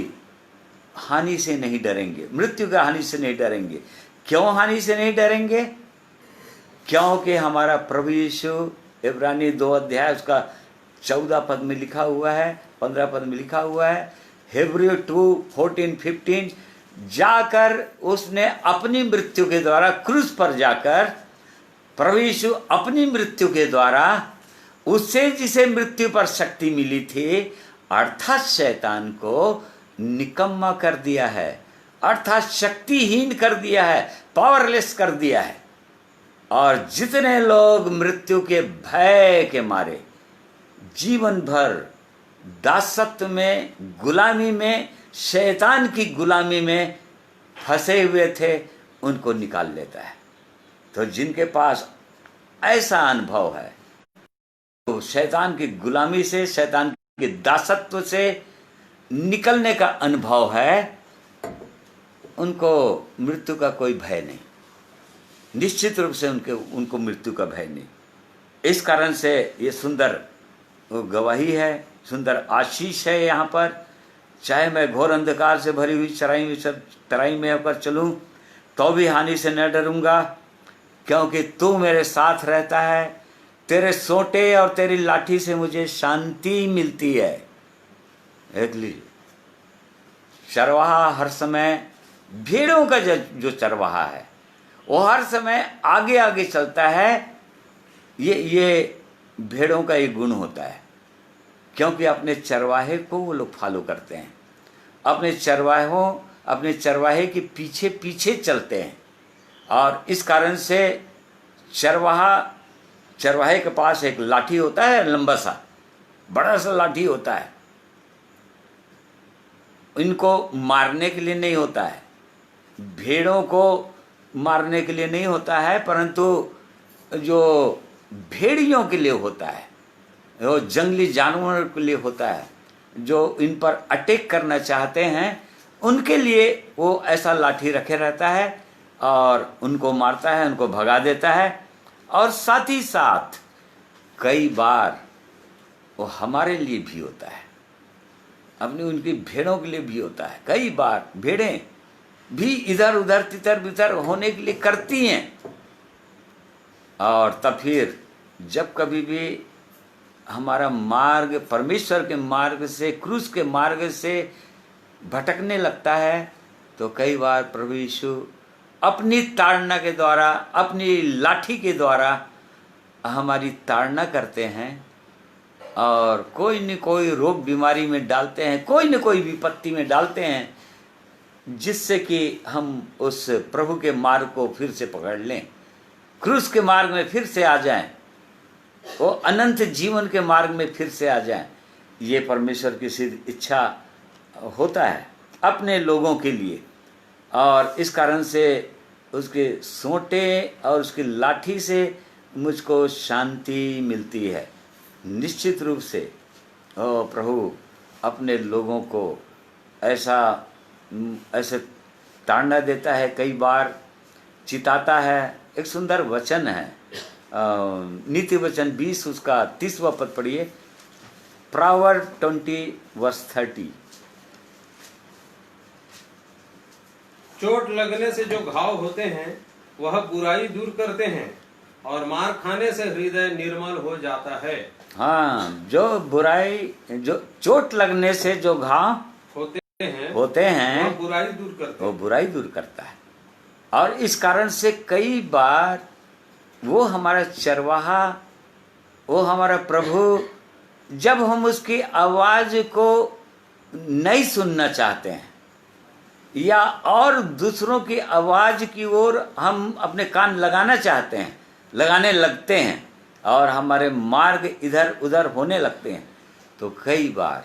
हानि से नहीं डरेंगे, मृत्यु की हानि से नहीं डरेंगे। क्यों हानि से नहीं डरेंगे? क्योंकि हमारा प्रभु यीशु, इब्रानी 2 अध्याय उसका 14 पद में लिखा हुआ है, 15 पद में लिखा हुआ है, हिब्रू 2:14-15, जाकर उसने अपनी मृत्यु के द्वारा क्रूस पर जाकर, प्रभु यीशु अपनी मृत्यु के द्वारा उससे जिसे मृत्यु पर शक्ति मिली थी, अर्थात शैतान को निकम्मा कर दिया है, अर्थात शक्तिहीन कर दिया है, पावरलेस कर दिया है। और जितने लोग मृत्यु के भय के मारे जीवन भर दासत्व में, गुलामी में, शैतान की गुलामी में फंसे हुए थे, उनको निकाल लेता है। तो जिनके पास ऐसा अनुभव है, तो शैतान की गुलामी से, शैतान के दासत्व से निकलने का अनुभव है, उनको मृत्यु का कोई भय नहीं, निश्चित रूप से उनको मृत्यु का भय नहीं। इस कारण से ये सुंदर गवाही है, सुंदर आशीष है यहाँ पर। चाहे मैं घोर अंधकार से भरी हुई तराई में होकर चलूं, तो भी हानि से न डरूंगा, क्योंकि तू मेरे साथ रहता है। तेरे सोंटे और तेरी लाठी से मुझे शांति मिलती है। देख लीजिए, चरवाहा हर समय, भेड़ों का जो चरवाहा है, वो हर समय आगे आगे चलता है। ये भेड़ों का एक गुण होता है, क्योंकि अपने चरवाहे को वो लोग फॉलो करते हैं, अपने चरवाहे के पीछे पीछे चलते हैं। और इस कारण से चरवाहे के पास एक लाठी होता है, लंबा सा बड़ा सा लाठी होता है। इनको मारने के लिए नहीं होता है, भेड़ों को मारने के लिए नहीं होता है, परंतु जो भेड़ियों के लिए होता है, वो जंगली जानवरों के लिए होता है, जो इन पर अटैक करना चाहते हैं, उनके लिए वो ऐसा लाठी रखे रहता है और उनको मारता है, उनको भगा देता है। और साथ ही साथ कई बार वो हमारे लिए भी होता है, अपनी उनकी भेड़ों के लिए भी होता है। कई बार भेड़ें भी इधर उधर तितर बितर होने के लिए करती हैं, और तब फिर जब कभी भी हमारा मार्ग परमेश्वर के मार्ग से, क्रूस के मार्ग से भटकने लगता है, तो कई बार प्रभु यीशु अपनी ताड़ना के द्वारा, अपनी लाठी के द्वारा हमारी ताड़ना करते हैं और कोई न कोई रोग बीमारी में डालते हैं, कोई न कोई विपत्ति में डालते हैं, जिससे कि हम उस प्रभु के मार्ग को फिर से पकड़ लें, क्रूस के मार्ग में फिर से आ जाएं, वो अनंत जीवन के मार्ग में फिर से आ जाएं। ये परमेश्वर की सिद्ध इच्छा होता है अपने लोगों के लिए। और इस कारण से उसके सोंटे और उसकी लाठी से मुझको शांति मिलती है। निश्चित रूप से प्रभु अपने लोगों को ऐसे ताड़ना देता है, कई बार चिताता है। एक सुंदर वचन है, नीति वचन 20 उसका 30वां पद पढ़िए, प्रोवर्ब 20:30। चोट लगने से जो घाव होते हैं वह बुराई दूर करते हैं, और मार खाने से हृदय निर्मल हो जाता है। हाँ, जो चोट लगने से जो घाव होते हैं वह बुराई दूर करता है। और इस कारण से कई बार वो हमारा चरवाहा, वो हमारा प्रभु, जब हम उसकी आवाज को नहीं सुनना चाहते हैं या और दूसरों की आवाज की ओर हम अपने कान लगाना चाहते हैं, लगाने लगते हैं, और हमारे मार्ग इधर उधर होने लगते हैं, तो कई बार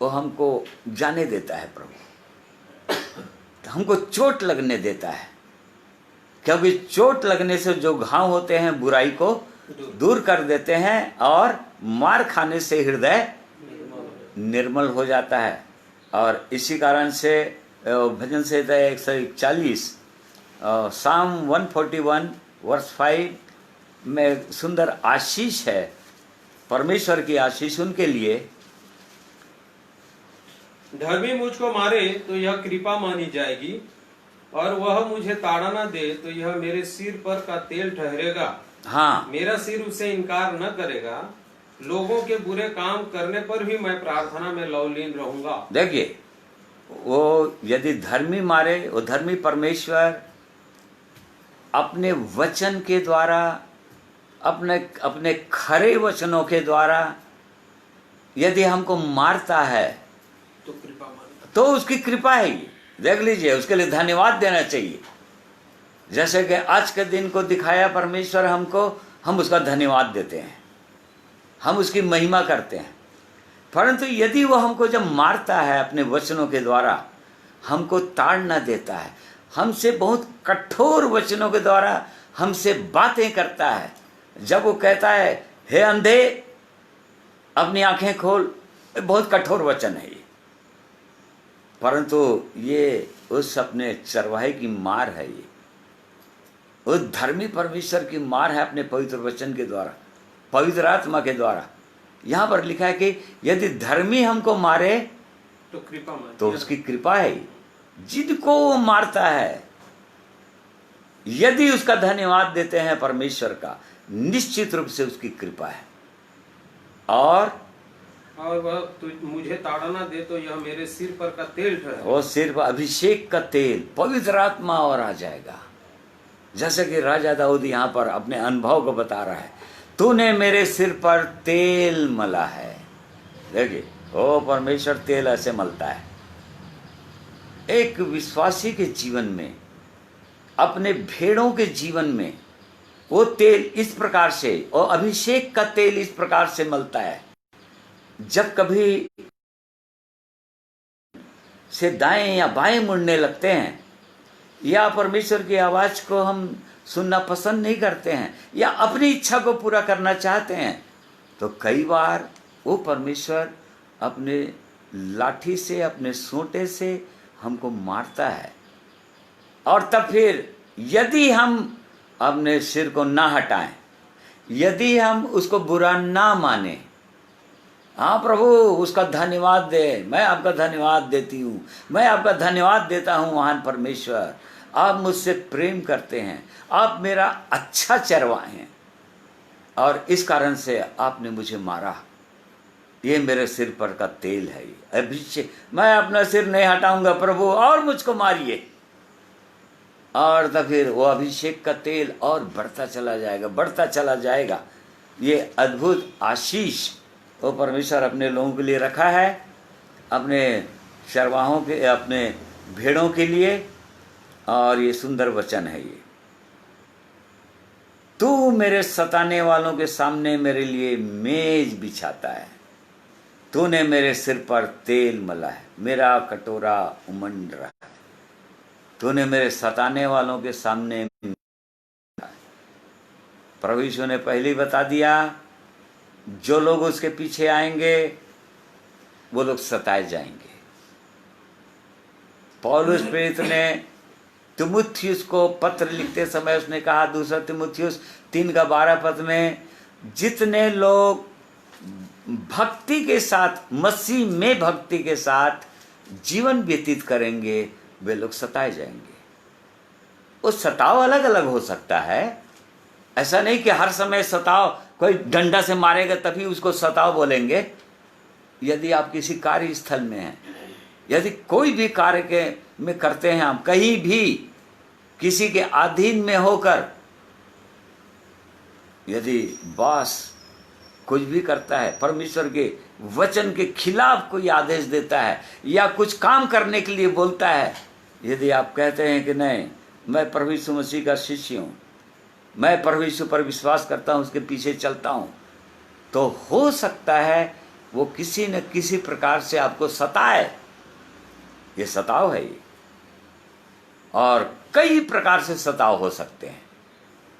वो हमको जाने देता है प्रभु, हमको चोट लगने देता है। क्योंकि चोट लगने से जो घाव होते हैं बुराई को दूर कर देते हैं, और मार खाने से हृदय निर्मल हो जाता है। और इसी कारण से भजन संहिता 141 साम 141 वर्स 5 में सुंदर आशीष है, परमेश्वर की आशीष उनके लिए धर्मी मुझको मारे तो यह कृपा मानी जाएगी, और वह मुझे ताड़ा न दे तो यह मेरे सिर पर का तेल ठहरेगा। हाँ, मेरा सिर उससे इनकार न करेगा। लोगों के बुरे काम करने पर भी मैं प्रार्थना में लवलीन रहूंगा। देखिए, वो यदि धर्मी मारे, वो धर्मी परमेश्वर अपने वचन के द्वारा, अपने अपने खरे वचनों के द्वारा यदि हमको मारता है तो कृपा मानी। तो उसकी कृपा है ये। देख लीजिए, उसके लिए धन्यवाद देना चाहिए। जैसे कि आज के दिन को दिखाया परमेश्वर हमको, हम उसका धन्यवाद देते हैं, हम उसकी महिमा करते हैं। परंतु यदि वो हमको जब मारता है अपने वचनों के द्वारा, हमको ताड़ना देता है, हमसे बहुत कठोर वचनों के द्वारा हमसे बातें करता है, जब वो कहता है हे अंधे अपनी आंखें खोल, बहुत कठोर वचन है ये। परंतु ये उस अपने चरवाहे की मार है, ये उस धर्मी परमेश्वर की मार है अपने पवित्र वचन के द्वारा, पवित्र आत्मा के द्वारा। यहाँ पर लिखा है कि यदि धर्मी हमको मारे तो कृपा मानी, तो उसकी कृपा है। जिनको वो मारता है, यदि उसका धन्यवाद देते हैं परमेश्वर का, निश्चित रूप से उसकी कृपा है। और वह मुझे ताड़ा न दे तो यह मेरे सिर पर का तेल ठहरेगा। वो सिर्फ अभिषेक का तेल, पवित्र आत्मा और आ जाएगा। जैसे कि राजा दाऊद यहाँ पर अपने अनुभव को बता रहा है, तूने मेरे सिर पर तेल मला है। देखिए, ओ परमेश्वर तेल ऐसे मलता है। एक विश्वासी के जीवन में, अपने भेड़ों के जीवन में वो तेल इस प्रकार से, और अभिषेक का तेल इस प्रकार से मलता है। जब कभी से दाएं या बाएं मुड़ने लगते हैं, या परमेश्वर की आवाज को हम सुनना पसंद नहीं करते हैं, या अपनी इच्छा को पूरा करना चाहते हैं, तो कई बार वो परमेश्वर अपने लाठी से, अपने सोंटे से हमको मारता है। और तब फिर यदि हम अपने सिर को ना हटाएं, यदि हम उसको बुरा ना माने, हाँ प्रभु उसका धन्यवाद दे, मैं आपका धन्यवाद देती हूँ, मैं आपका धन्यवाद देता हूँ महान परमेश्वर, आप मुझसे प्रेम करते हैं, आप मेरा अच्छा चरवाहे हैं, और इस कारण से आपने मुझे मारा। ये मेरे सिर पर का तेल है, ये अभिषेक। मैं अपना सिर नहीं हटाऊंगा प्रभु, और मुझको मारिए। और तब फिर वो अभिषेक का तेल और बढ़ता चला जाएगा, बढ़ता चला जाएगा। ये अद्भुत आशीष वो परमेश्वर अपने लोगों के लिए रखा है, अपने चरवाहों के, अपने भेड़ों के लिए। और ये सुंदर वचन है ये, तू मेरे सताने वालों के सामने मेरे लिए मेज बिछाता है, तूने मेरे सिर पर तेल मला है, मेरा कटोरा उमंड रहा है। तूने मेरे सताने वालों के सामने, प्रभु यीशु ने पहले ही बता दिया, जो लोग उसके पीछे आएंगे वो लोग सताए जाएंगे। पौलुस प्रेरित ने तिमुथियुस को पत्र लिखते समय उसने कहा, दूसरा तिमुथियुस 3:12 में, जितने लोग भक्ति के साथ, मसीह में भक्ति के साथ जीवन व्यतीत करेंगे, वे लोग सताए जाएंगे। वो सताव अलग अलग हो सकता है। ऐसा नहीं कि हर समय सताव, कोई डंडा से मारेगा तभी उसको सताव बोलेंगे। यदि आप किसी कार्य स्थल में हैं, यदि कोई भी कार्य के में करते हैं, हम कहीं भी किसी के अधीन में होकर, यदि बॉस कुछ भी करता है, परमेश्वर के वचन के खिलाफ कोई आदेश देता है, या कुछ काम करने के लिए बोलता है, यदि आप कहते हैं कि नहीं, मैं प्रभु यीशु मसीह का शिष्य हूँ, मैं प्रभु यीशु पर विश्वास करता हूँ, उसके पीछे चलता हूँ, तो हो सकता है वो किसी न किसी प्रकार से आपको सताए। ये सताव है ये, और कई प्रकार से सताव हो सकते हैं,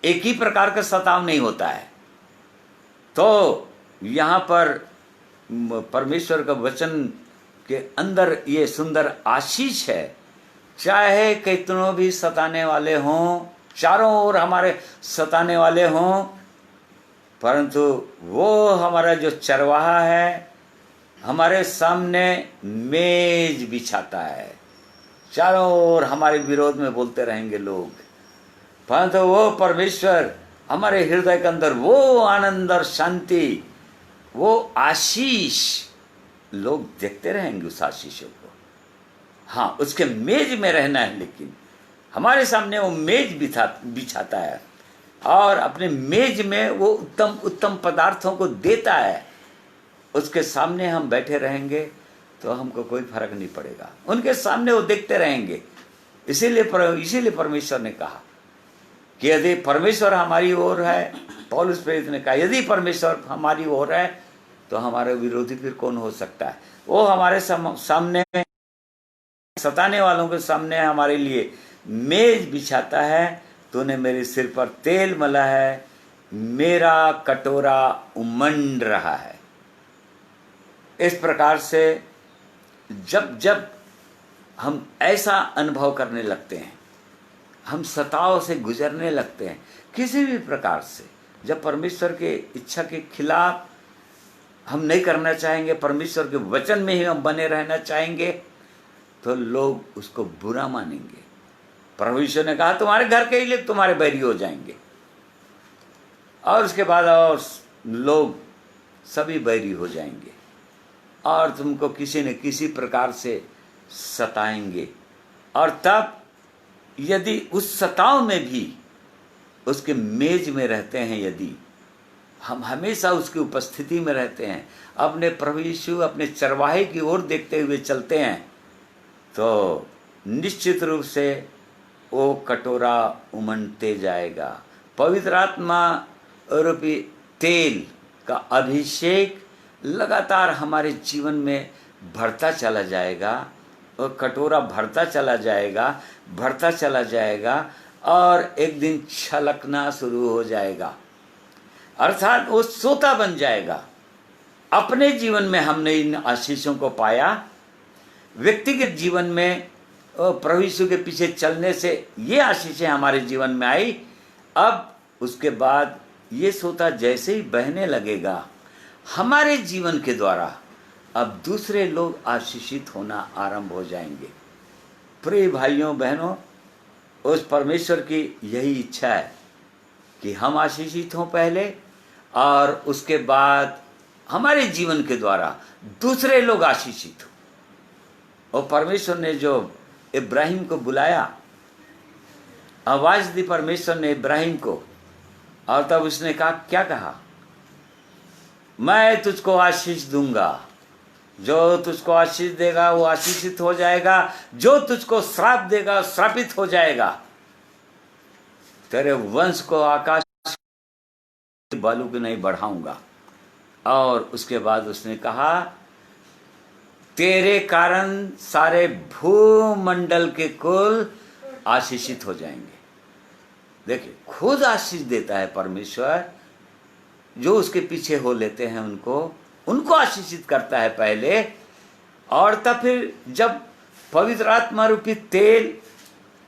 एक ही प्रकार का सताव नहीं होता है। तो यहाँ पर परमेश्वर का वचन के अंदर ये सुंदर आशीष है। चाहे कितनों भी सताने वाले हों, चारों ओर हमारे सताने वाले हों, परंतु वो हमारा जो चरवाहा है, हमारे सामने मेज बिछाता है। चारों ओर हमारे विरोध में बोलते रहेंगे लोग, परंतु वो परमेश्वर हमारे हृदय के अंदर वो आनंद और शांति, वो आशीष, लोग देखते रहेंगे उस आशीषों को। हाँ, उसके मेज में रहना है, लेकिन हमारे सामने वो मेज बिछाता है और अपने मेज में वो उत्तम उत्तम पदार्थों को देता है। उसके सामने हम बैठे रहेंगे तो हमको कोई फर्क नहीं पड़ेगा, उनके सामने वो देखते रहेंगे। इसीलिए परमेश्वर ने कहा कि यदि परमेश्वर हमारी ओर है, पौलुस प्रेरित ने कहा यदि परमेश्वर हमारी ओर है तो हमारा विरोधी फिर कौन हो सकता है। वो हमारे सामने, सताने वालों के सामने हमारे लिए मेज बिछाता है। तूने मेरे सिर पर तेल मला है, मेरा कटोरा उमंड रहा है। इस प्रकार से जब जब हम ऐसा अनुभव करने लगते हैं, हम सताव से गुजरने लगते हैं किसी भी प्रकार से, जब परमेश्वर के इच्छा के खिलाफ हम नहीं करना चाहेंगे, परमेश्वर के वचन में ही हम बने रहना चाहेंगे, तो लोग उसको बुरा मानेंगे। परमेश्वर ने कहा तुम्हारे घर के ही लोग तुम्हारे बैरी हो जाएंगे, और उसके बाद और लोग सभी बैरी हो जाएंगे और तुमको किसी न किसी प्रकार से सताएंगे। और तब यदि उस सताव में भी उसके मेज में रहते हैं, यदि हम हमेशा उसकी उपस्थिति में रहते हैं, अपने प्रभु यीशु अपने चरवाहे की ओर देखते हुए चलते हैं, तो निश्चित रूप से वो कटोरा उमंडते जाएगा। पवित्र आत्मा रूपी तेल का अभिषेक लगातार हमारे जीवन में भरता चला जाएगा, और कटोरा भरता चला जाएगा और एक दिन छलकना शुरू हो जाएगा, अर्थात वो सोता बन जाएगा। अपने जीवन में हमने इन आशीषों को पाया, व्यक्तिगत जीवन में प्रभु यीशु के पीछे चलने से ये आशीषें हमारे जीवन में आई। अब उसके बाद ये सोता जैसे ही बहने लगेगा हमारे जीवन के द्वारा, अब दूसरे लोग आशीषित होना आरंभ हो जाएंगे। प्रिय भाइयों बहनों, उस परमेश्वर की यही इच्छा है कि हम आशीषित हों पहले, और उसके बाद हमारे जीवन के द्वारा दूसरे लोग आशीषित हों। और परमेश्वर ने जो इब्राहिम को बुलाया, आवाज दी परमेश्वर ने इब्राहिम को, और तब उसने कहा, क्या कहा, मैं तुझको आशीष दूंगा, जो तुझको आशीष देगा वो आशीषित हो जाएगा, जो तुझको श्राप देगा श्रापित हो जाएगा। तेरे वंश को आकाश बालू के नहीं बढ़ाऊंगा। और उसके बाद उसने कहा, तेरे कारण सारे भूमंडल के कुल आशीषित हो जाएंगे। देखिए, खुद आशीष देता है परमेश्वर, जो उसके पीछे हो लेते हैं उनको आशीषित करता है पहले, और तब फिर जब पवित्र आत्मा रूपी तेल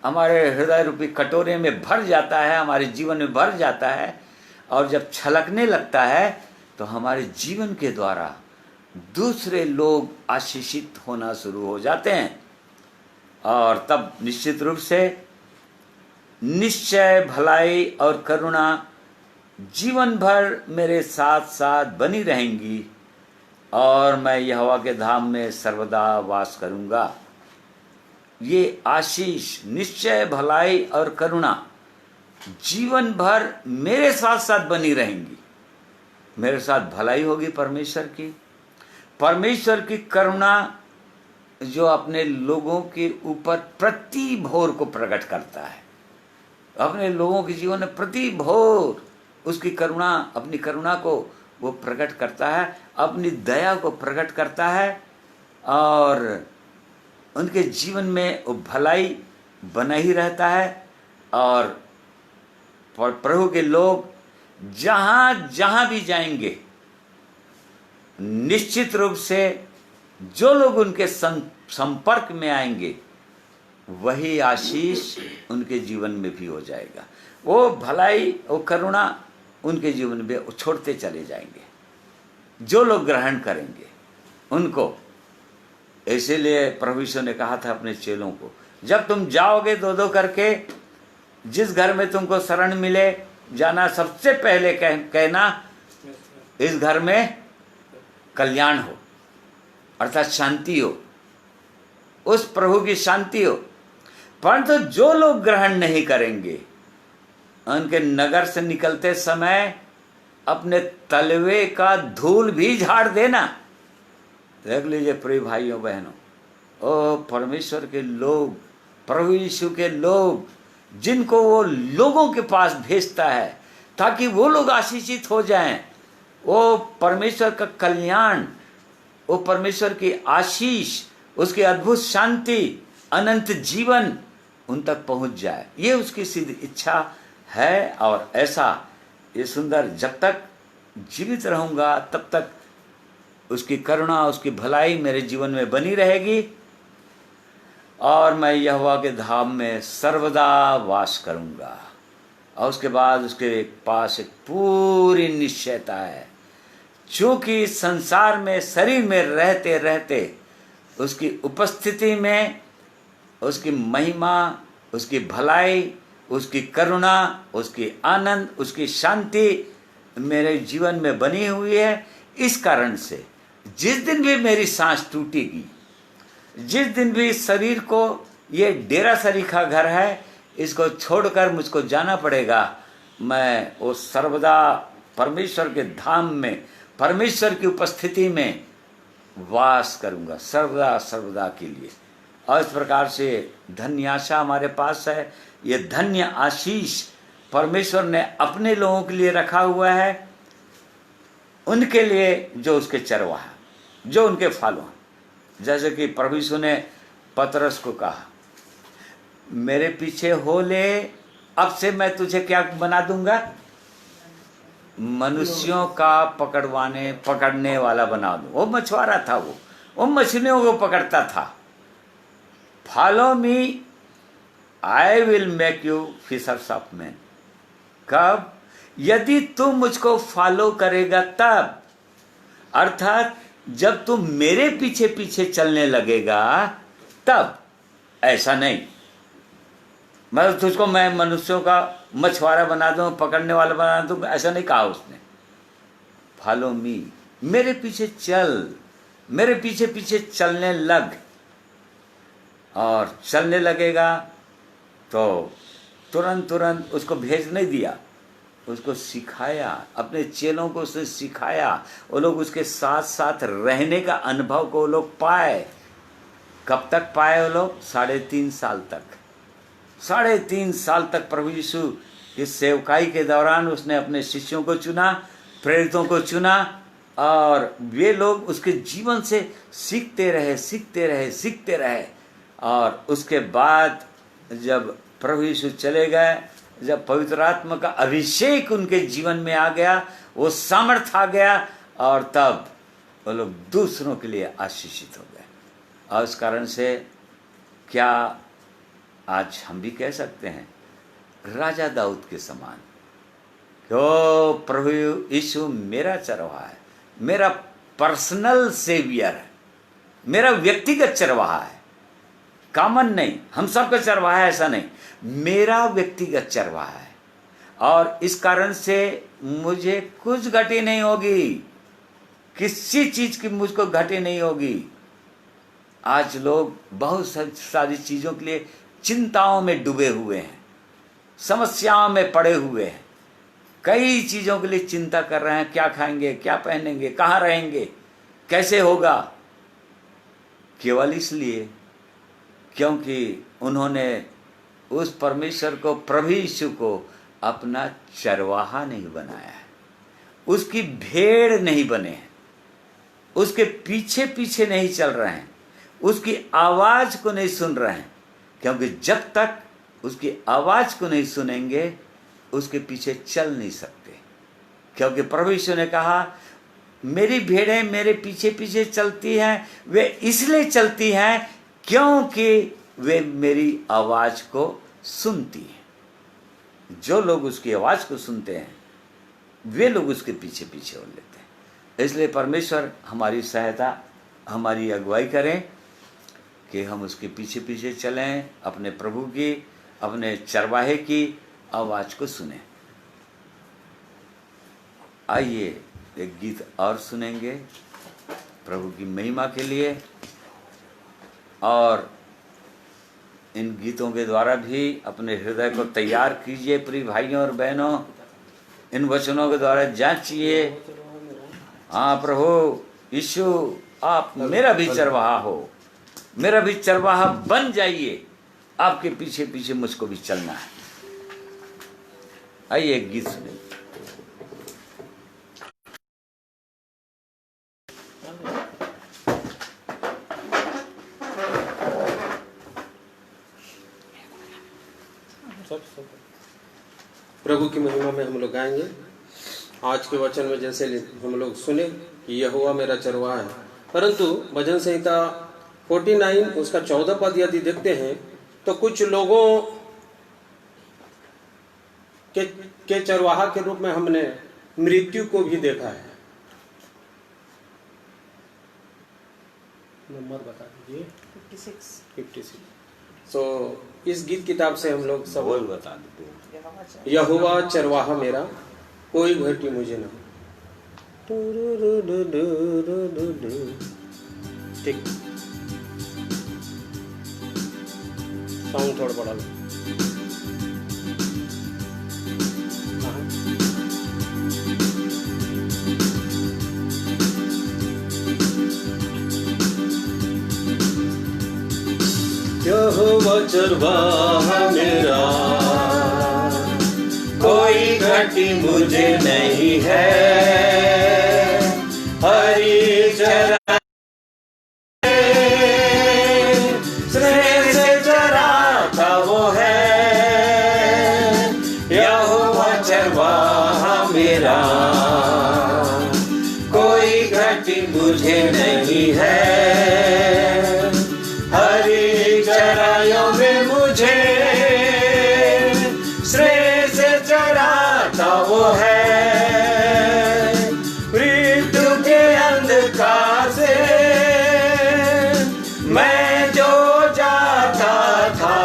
हमारे हृदय रूपी कटोरे में भर जाता है, हमारे जीवन में भर जाता है, और जब छलकने लगता है, तो हमारे जीवन के द्वारा दूसरे लोग आशीषित होना शुरू हो जाते हैं। और तब निश्चित रूप से निश्चय भलाई और करुणा जीवन भर मेरे साथ साथ बनी रहेंगी, और मैं यहोवा के धाम में सर्वदा वास करूंगा। ये आशीष, निश्चय भलाई और करुणा जीवन भर मेरे साथ साथ बनी रहेंगी। मेरे साथ भलाई होगी परमेश्वर की करुणा, जो अपने लोगों के ऊपर प्रति भोर को प्रकट करता है, अपने लोगों के जीवन में प्रति भोर उसकी करुणा, अपनी करुणा को वो प्रकट करता है, अपनी दया को प्रकट करता है, और उनके जीवन में वो भलाई बना ही रहता है। और प्रभु के लोग जहाँ जहाँ भी जाएंगे, निश्चित रूप से जो लोग उनके संपर्क में आएंगे, वही आशीष उनके जीवन में भी हो जाएगा। वो भलाई, वो करुणा उनके जीवन में छोड़ते चले जाएंगे। जो लोग ग्रहण करेंगे उनको। इसीलिए प्रभु यीशु ने कहा था अपने चेलों को, जब तुम जाओगे दो दो करके, जिस घर में तुमको शरण मिले जाना, सबसे पहले कहना इस घर में कल्याण हो, अर्थात शांति हो, उस प्रभु की शांति हो। परंतु जो लोग ग्रहण नहीं करेंगे, उनके नगर से निकलते समय अपने तलवे का धूल भी झाड़ देना। देख लीजिए प्रिय भाइयों बहनों, ओ परमेश्वर के लोग, प्रभु यीशु के लोग, जिनको वो लोगों के पास भेजता है ताकि वो लोग आशीषित हो जाएं, वो परमेश्वर का कल्याण, वो परमेश्वर की आशीष, उसकी अद्भुत शांति, अनंत जीवन उन तक पहुंच जाए, ये उसकी सिद्ध इच्छा है। और ऐसा ये सुंदर, जब तक जीवित रहूंगा तब तक उसकी करुणा, उसकी भलाई मेरे जीवन में बनी रहेगी, और मैं यहोवा के धाम में सर्वदा वास करूंगा। और उसके बाद उसके पास एक पूरी निश्चयता है, चूंकि संसार में शरीर में रहते रहते उसकी उपस्थिति में उसकी महिमा, उसकी भलाई, उसकी करुणा, उसकी आनंद, उसकी शांति मेरे जीवन में बनी हुई है। इस कारण से जिस दिन भी मेरी सांस टूटेगी, जिस दिन भी शरीर को, ये डेरा सरीखा घर है, इसको छोड़कर मुझको जाना पड़ेगा, मैं वो सर्वदा परमेश्वर के धाम में, परमेश्वर की उपस्थिति में वास करूंगा, सर्वदा सर्वदा के लिए। और इस प्रकार से धन्य आशा हमारे पास है, ये धन्य आशीष परमेश्वर ने अपने लोगों के लिए रखा हुआ है, उनके लिए जो उसके चरवाहा, जो उनके फॉलो। जैसे कि प्रभु यीशु ने पतरस को कहा, मेरे पीछे हो ले, अब से मैं तुझे क्या बना दूंगा, मनुष्यों का पकड़ने वाला बना दूं। वो मछुआरा था, वो मछलियों को पकड़ता था। Follow me, I will make you fishers of man. कब? यदि तुम मुझको फॉलो करेगा तब, अर्थात जब तुम मेरे पीछे पीछे चलने लगेगा तब। ऐसा नहीं मतलब तुझको मैं मनुष्यों का मछुआरा बना दूं, पकड़ने वाला बना दूं, ऐसा नहीं कहा उसने। फॉलो मी, मेरे पीछे चल, मेरे पीछे पीछे चलने लग। और चलने लगेगा तो तुरंत उसको भेज नहीं दिया, उसको सिखाया, अपने चेलों को उसने सिखाया, वो लोग उसके साथ साथ रहने का अनुभव को वो लोग पाए। कब तक पाए वो लोग? 3.5 साल तक। 3.5 साल तक प्रभु यीशु की सेवकाई के दौरान उसने अपने शिष्यों को चुना, प्रेरितों को चुना, और वे लोग उसके जीवन से सीखते रहे। और उसके बाद जब प्रभु यीशु चले गए, जब पवित्र आत्मा का अभिषेक उनके जीवन में आ गया, वो सामर्थ आ गया, और तब वो लोग दूसरों के लिए आशीषित हो गए। और इस कारण से क्या आज हम भी कह सकते हैं राजा दाऊद के समान, क्यों प्रभु यीशु मेरा चरवाहा है, मेरा पर्सनल सेवियर है, मेरा व्यक्तिगत चरवाहा है, कॉमन नहीं, हम सबका चरवाहा है ऐसा नहीं, मेरा व्यक्तिगत चरवाहा है। और इस कारण से मुझे कुछ घटी नहीं होगी, किसी चीज की मुझको घटी नहीं होगी। आज लोग बहुत सारी चीजों के लिए चिंताओं में डूबे हुए हैं, समस्याओं में पड़े हुए हैं, कई चीजों के लिए चिंता कर रहे हैं, क्या खाएंगे, क्या पहनेंगे, कहाँ रहेंगे, कैसे होगा, केवल इसलिए क्योंकि उन्होंने उस परमेश्वर को, प्रभु यीशु को अपना चरवाहा नहीं बनाया है, उसकी भेड़ नहीं बने हैं, उसके पीछे पीछे नहीं चल रहे हैं, उसकी आवाज को नहीं सुन रहे हैं। क्योंकि जब तक उसकी आवाज को नहीं सुनेंगे उसके पीछे चल नहीं सकते। क्योंकि प्रभु यीशु ने कहा, मेरी भेड़ें मेरे पीछे पीछे चलती हैं, वे इसलिए चलती हैं क्योंकि वे मेरी आवाज को सुनती हैं। जो लोग उसकी आवाज को सुनते हैं वे लोग उसके पीछे पीछे हो लेते हैं। इसलिए परमेश्वर हमारी सहायता हमारी अगुवाई करें कि हम उसके पीछे पीछे चलें, अपने प्रभु की, अपने चरवाहे की आवाज़ को सुने। आइए एक गीत और सुनेंगे प्रभु की महिमा के लिए, और इन गीतों के द्वारा भी अपने हृदय को तैयार कीजिए। प्रिय भाइयों और बहनों, इन वचनों के द्वारा जांचिए, हाँ प्रभु यीशु आप मेरा भी चरवाहा हो, मेरा भी चरवाहा बन जाइए, आपके पीछे पीछे मुझको भी चलना है। आइए एक गीत सुनिए। प्रभु की महिमा में हम लोग गाएंगे। आज के वचन में जैसे हम लोग सुने कि यहोवा मेरा चरवाहा है, परंतु भजन संहिता 49 उसका 14 पद यदि देखते हैं तो कुछ लोगों के चरवाहा के रूप में हमने मृत्यु को भी देखा है। नंबर बता दीजिए। 56। तो इस गीत किताब से हम लोग सब बता दीजिए। यहोवा चरवाहा मेरा, कोई घटी मुझे ना। ठीक, साउंड थोड़ा बढ़ा लो। यहोवा चरवाहा मेरा, कोई घटी मुझे नहीं है। हरी चराई से चराता वो है। यहोवा चरवाहा मेरा, कोई घटी मुझे नहीं है। हरी चराइयों में मुझे श्रेय से चराता वो है। मृत्यु के अंधकार से मैं जो जाता था,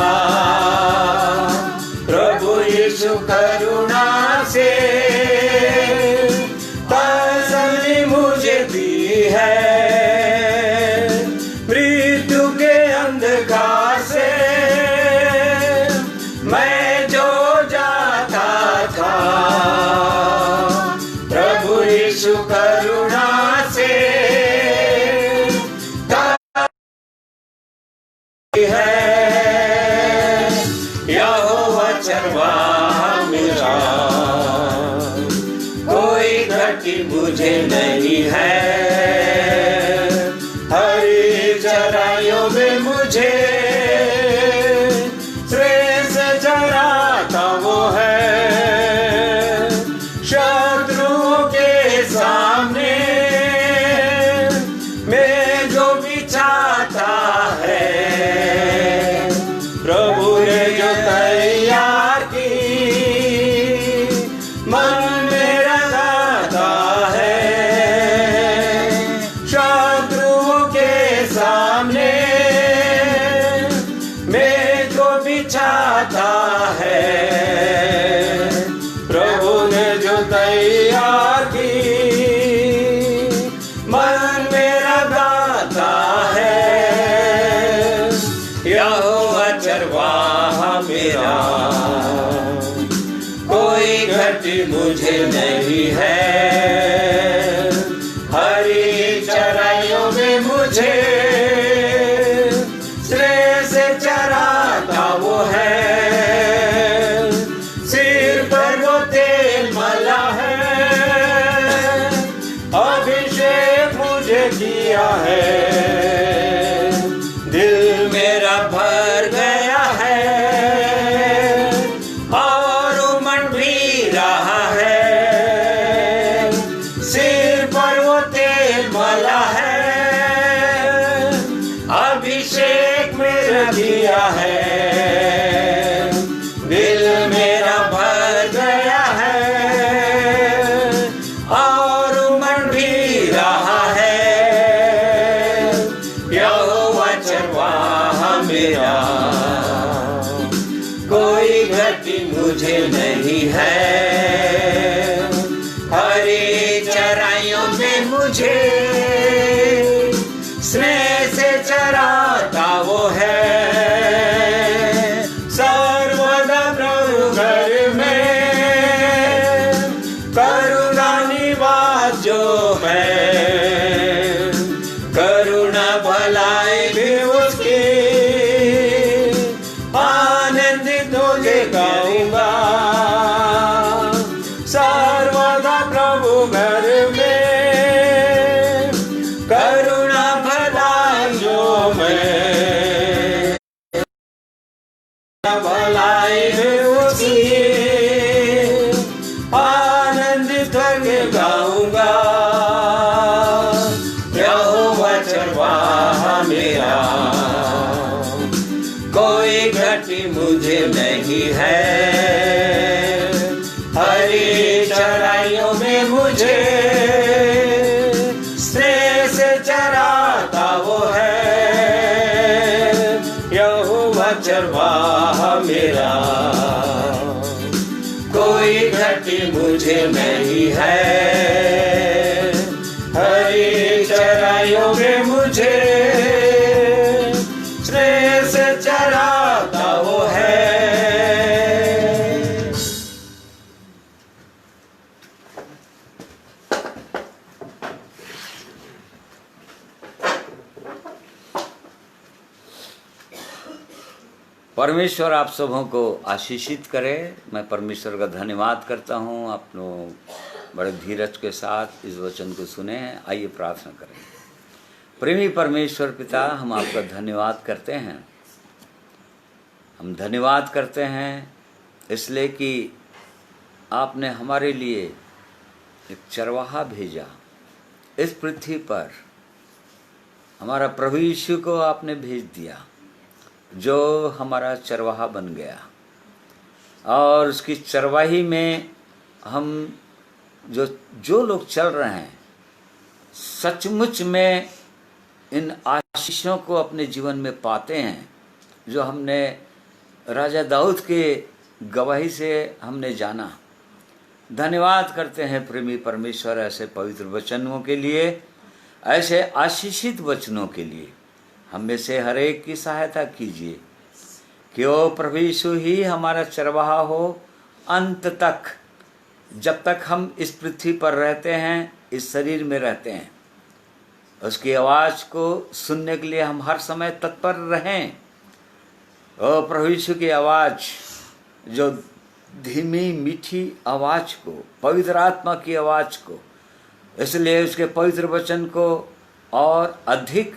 प्रभु यीशु करुणा से तसल्ली मुझे दी है। मृत्यु के अंधकार से मैं जो जाता था, प्रभु यीशु करुणा से है। यहोवा चरवाहा मेरा, कोई घटी मुझे नहीं है। हरी चराइयों में मुझे श्रेय से चराता वो है। शत्रुओं के सामने मैं जो बिछाता है, प्रभु ने जो तैयार की मन मेरा गाता है। शत्रुओं के सामने मैं जो बिछाता है, प्रभु ने जो तैयार की मन मेरा गाता है। यहोवा चरवाहा मेरा, कोई घटी मुझे नहीं है। हरी चराइयों में मुझे श्रेय से चराता वो है। सिर पर वो तेल मला है, अभिषेक मुझे किया है। दिल मेरा भर गया है और उमड़ भी रहा है। सिर पर वो तेल मला है, अभिषेक मेरा किया है। दिल मेरा भर गया है और उमड़ भी रहा है। मुझे नहीं है, हरी चराइयों में मुझे स्नेह से चराता वो है। सर्वदा प्रभु घर में करुणा निवास जो है, करुणा भलाई भी उसकी आनंदित होके गाऊंगा। सर्वदा प्रभु घर में करुणा भलाई जो मैं, भलाई भी उसकी आनंदित होके गाऊंगा। यहोवा चरवाहा मेरा, कोई घटी मुझे नहीं है, हरी चराइयों में मुझे स्नेह से चराता वो है। यहोवा चरवाहा मेरा, कोई घटी मुझे नहीं है, हरी चराइयों में मुझे स्नेह से चराता वो है। परमेश्वर आप सबों को आशीषित करे। मैं परमेश्वर का धन्यवाद करता हूँ। आप लोग बड़े धीरज के साथ इस वचन को सुने। आइए प्रार्थना करें। प्रेमी परमेश्वर पिता, हम आपका धन्यवाद करते हैं। हम धन्यवाद करते हैं इसलिए कि आपने हमारे लिए एक चरवाहा भेजा इस पृथ्वी पर। हमारा प्रभु यीशु को आपने भेज दिया जो हमारा चरवाहा बन गया, और उसकी चरवाही में हम जो लोग चल रहे हैं, सचमुच में इन आशीषों को अपने जीवन में पाते हैं जो हमने राजा दाऊद के गवाही से हमने जाना। धन्यवाद करते हैं प्रेमी परमेश्वर ऐसे पवित्र वचनों के लिए, ऐसे आशीषित वचनों के लिए। हम में से हर एक की सहायता कीजिए कि ओ प्रभु यीशु ही हमारा चरवाहा हो अंत तक, जब तक हम इस पृथ्वी पर रहते हैं, इस शरीर में रहते हैं। उसकी आवाज़ को सुनने के लिए हम हर समय तत्पर रहें। ओ प्रभु यीशु की आवाज़, जो धीमी मीठी आवाज़ को, पवित्र आत्मा की आवाज़ को, इसलिए उसके पवित्र वचन को और अधिक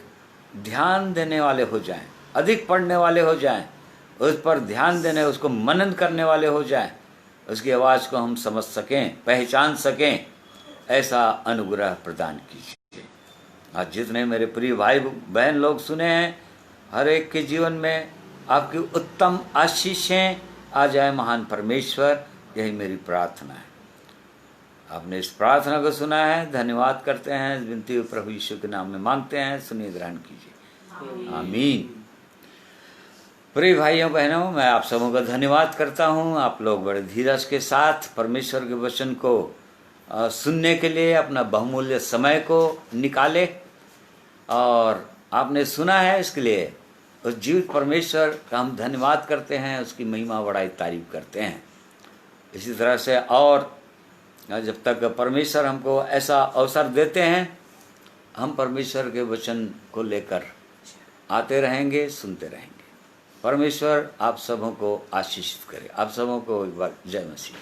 ध्यान देने वाले हो जाएं, अधिक पढ़ने वाले हो जाएं, उस पर ध्यान देने, उसको मनन करने वाले हो जाएं, उसकी आवाज़ को हम समझ सकें, पहचान सकें। ऐसा अनुग्रह प्रदान कीजिए। आज जितने मेरे प्रिय भाई बहन लोग सुने हैं, हर एक के जीवन में आपकी उत्तम आशीषें आ जाए महान परमेश्वर, यही मेरी प्रार्थना है। आपने इस प्रार्थना को सुना है, धन्यवाद करते हैं। इस विनती प्रभु यीशु के नाम में मांगते हैं, सुनिए, ग्रहण कीजिए। आमीन। प्रिय भाइयों बहनों, मैं आप सबों का धन्यवाद करता हूं। आप लोग बड़े धीरज के साथ परमेश्वर के वचन को सुनने के लिए अपना बहुमूल्य समय को निकाले, और आपने सुना है, इसके लिए उस जीवित परमेश्वर का हम धन्यवाद करते हैं, उसकी महिमा बड़ाई तारीफ करते हैं। इसी तरह से और जब तक परमेश्वर हमको ऐसा अवसर देते हैं, हम परमेश्वर के वचन को लेकर आते रहेंगे, सुनते रहेंगे। परमेश्वर आप सबों को आशीषित करे। आप सबों को एक बार जय मसीह।